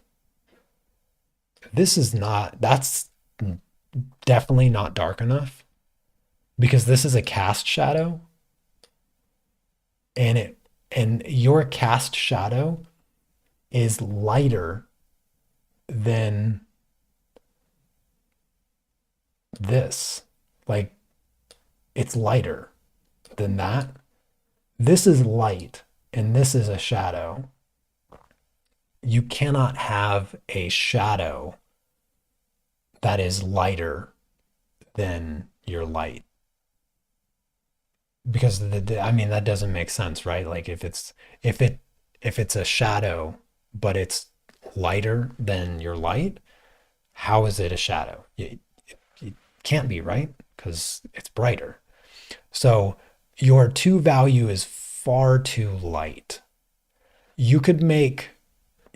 This is not, that's definitely not dark enough because this is a cast shadow and your cast shadow is lighter than this. Like it's lighter than that. This is light and this is a shadow. You cannot have a shadow that is lighter than your light because I mean that doesn't make sense, right? Like if it if it's a shadow but it's lighter than your light, how is it a shadow? It can't be, right? Because it's brighter. So your 2 value is far too light. You could make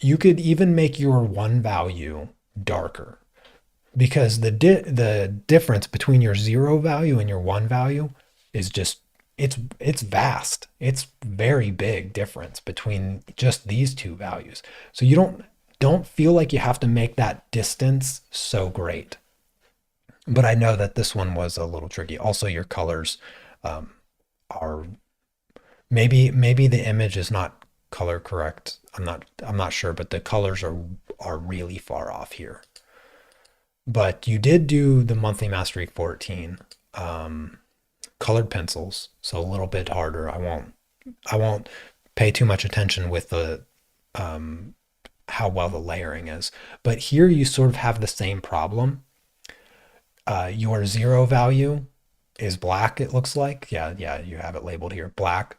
you could even make your 1 value darker because the difference between your 0 value and your 1 value is just it's vast. It's very big difference between just these 2 values. So you don't feel like you have to make that distance so great. But I know that this one was a little tricky. Also, your colors um, are maybe the image is not color correct. I'm not sure, but the colors are really far off here. But you did do the monthly mastery 14 colored pencils, so a little bit harder. I won't pay too much attention with the how well the layering is. But here you sort of have the same problem. Your 0 value is black, it looks like. Yeah, you have it labeled here, black.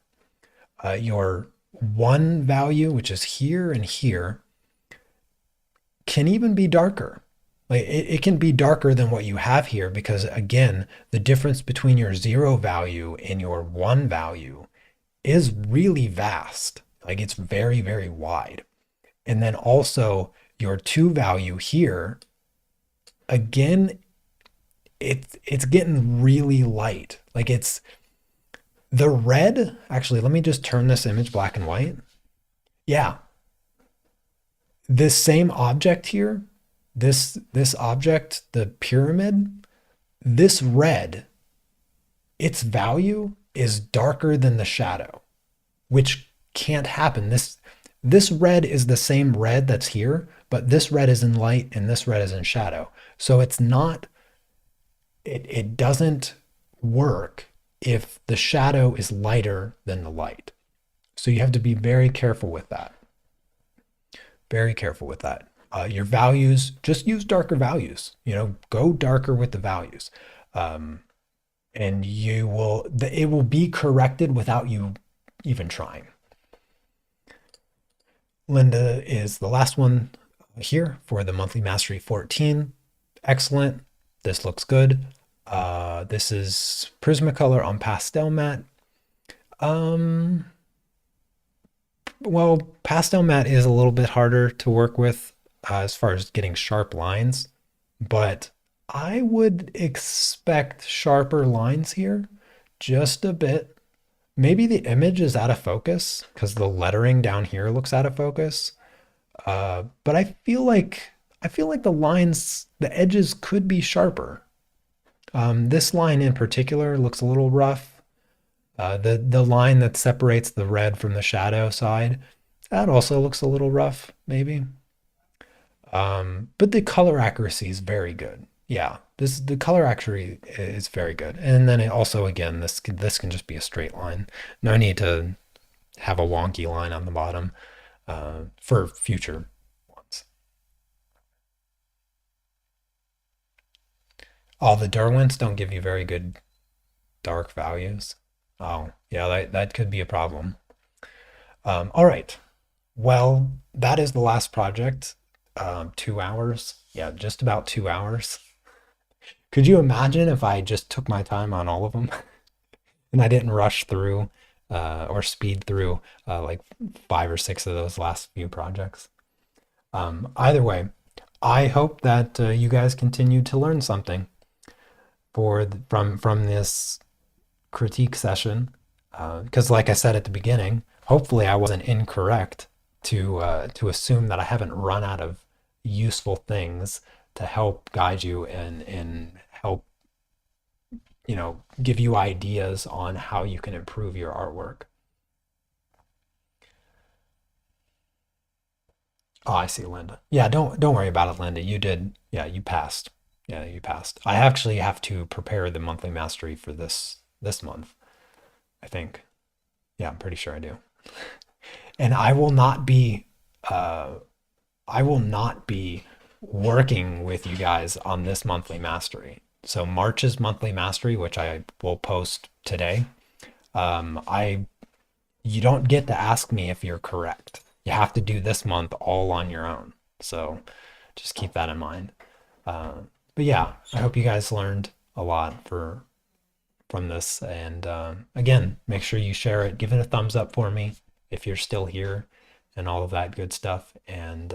Your 1 value, which is here and here, can even be darker. Like it can be darker than what you have here because again, the difference between your 0 value and your 1 value is really vast. Like it's very, very wide. And then also your 2 value here, again, it's getting really light. Like it's the red. Actually, let me just turn this image black and white. Yeah, this same object here, this object, the pyramid, This red, its value is darker than the shadow, which can't happen. This red is the same red that's here, but this red is in light and this red is in shadow. So it's not, it doesn't work if the shadow is lighter than the light. So you have to be very careful with that. Very careful with that. Your values, just use darker values. Go darker with the values, and it will be corrected without you even trying. Linda is the last one here for the monthly mastery 14. Excellent. This looks good. This is Prismacolor on pastel matte. Well, pastel matte is a little bit harder to work with as far as getting sharp lines, but I would expect sharper lines here, just a bit. Maybe the image is out of focus because the lettering down here looks out of focus. But I feel like the lines, the edges could be sharper. This line in particular looks a little rough. The line that separates the red from the shadow side, that also looks a little rough, maybe. But the color accuracy is very good. Yeah, the color accuracy is very good. And then it also, again, this can just be a straight line. No need to have a wonky line on the bottom for future ones. All the Derwents don't give you very good dark values. Oh, yeah, that could be a problem. All right. Well, that is the last project. 2 hours. Yeah, just about 2 hours. Could you imagine if I just took my time on all of them and I didn't rush through or speed through like 5 or 6 of those last few projects? Either way, I hope that you guys continue to learn something from this critique session. Because, like I said at the beginning, hopefully I wasn't incorrect to assume that I haven't run out of useful things to help guide you and help give you ideas on how you can improve your artwork. Oh, I see, Linda. Yeah, don't worry about it, Linda. You did. Yeah, you passed. Yeah, you passed. I actually have to prepare the monthly mastery for this month, I think. Yeah, I'm pretty sure I do. And uh I will not be working with you guys on this monthly mastery. So March's monthly mastery, which I will post today, I you don't get to ask me if you're correct. You have to do this month all on your own. So just keep that in mind. But yeah, I hope you guys learned a lot from this. And again, make sure you share it. Give it a thumbs up for me if you're still here and all of that good stuff. And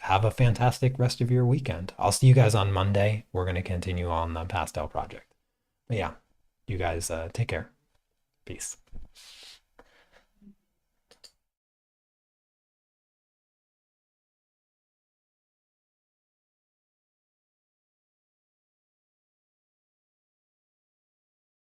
have a fantastic rest of your weekend. I'll see you guys on Monday. We're going to continue on the pastel project. But yeah, you guys take care. Peace.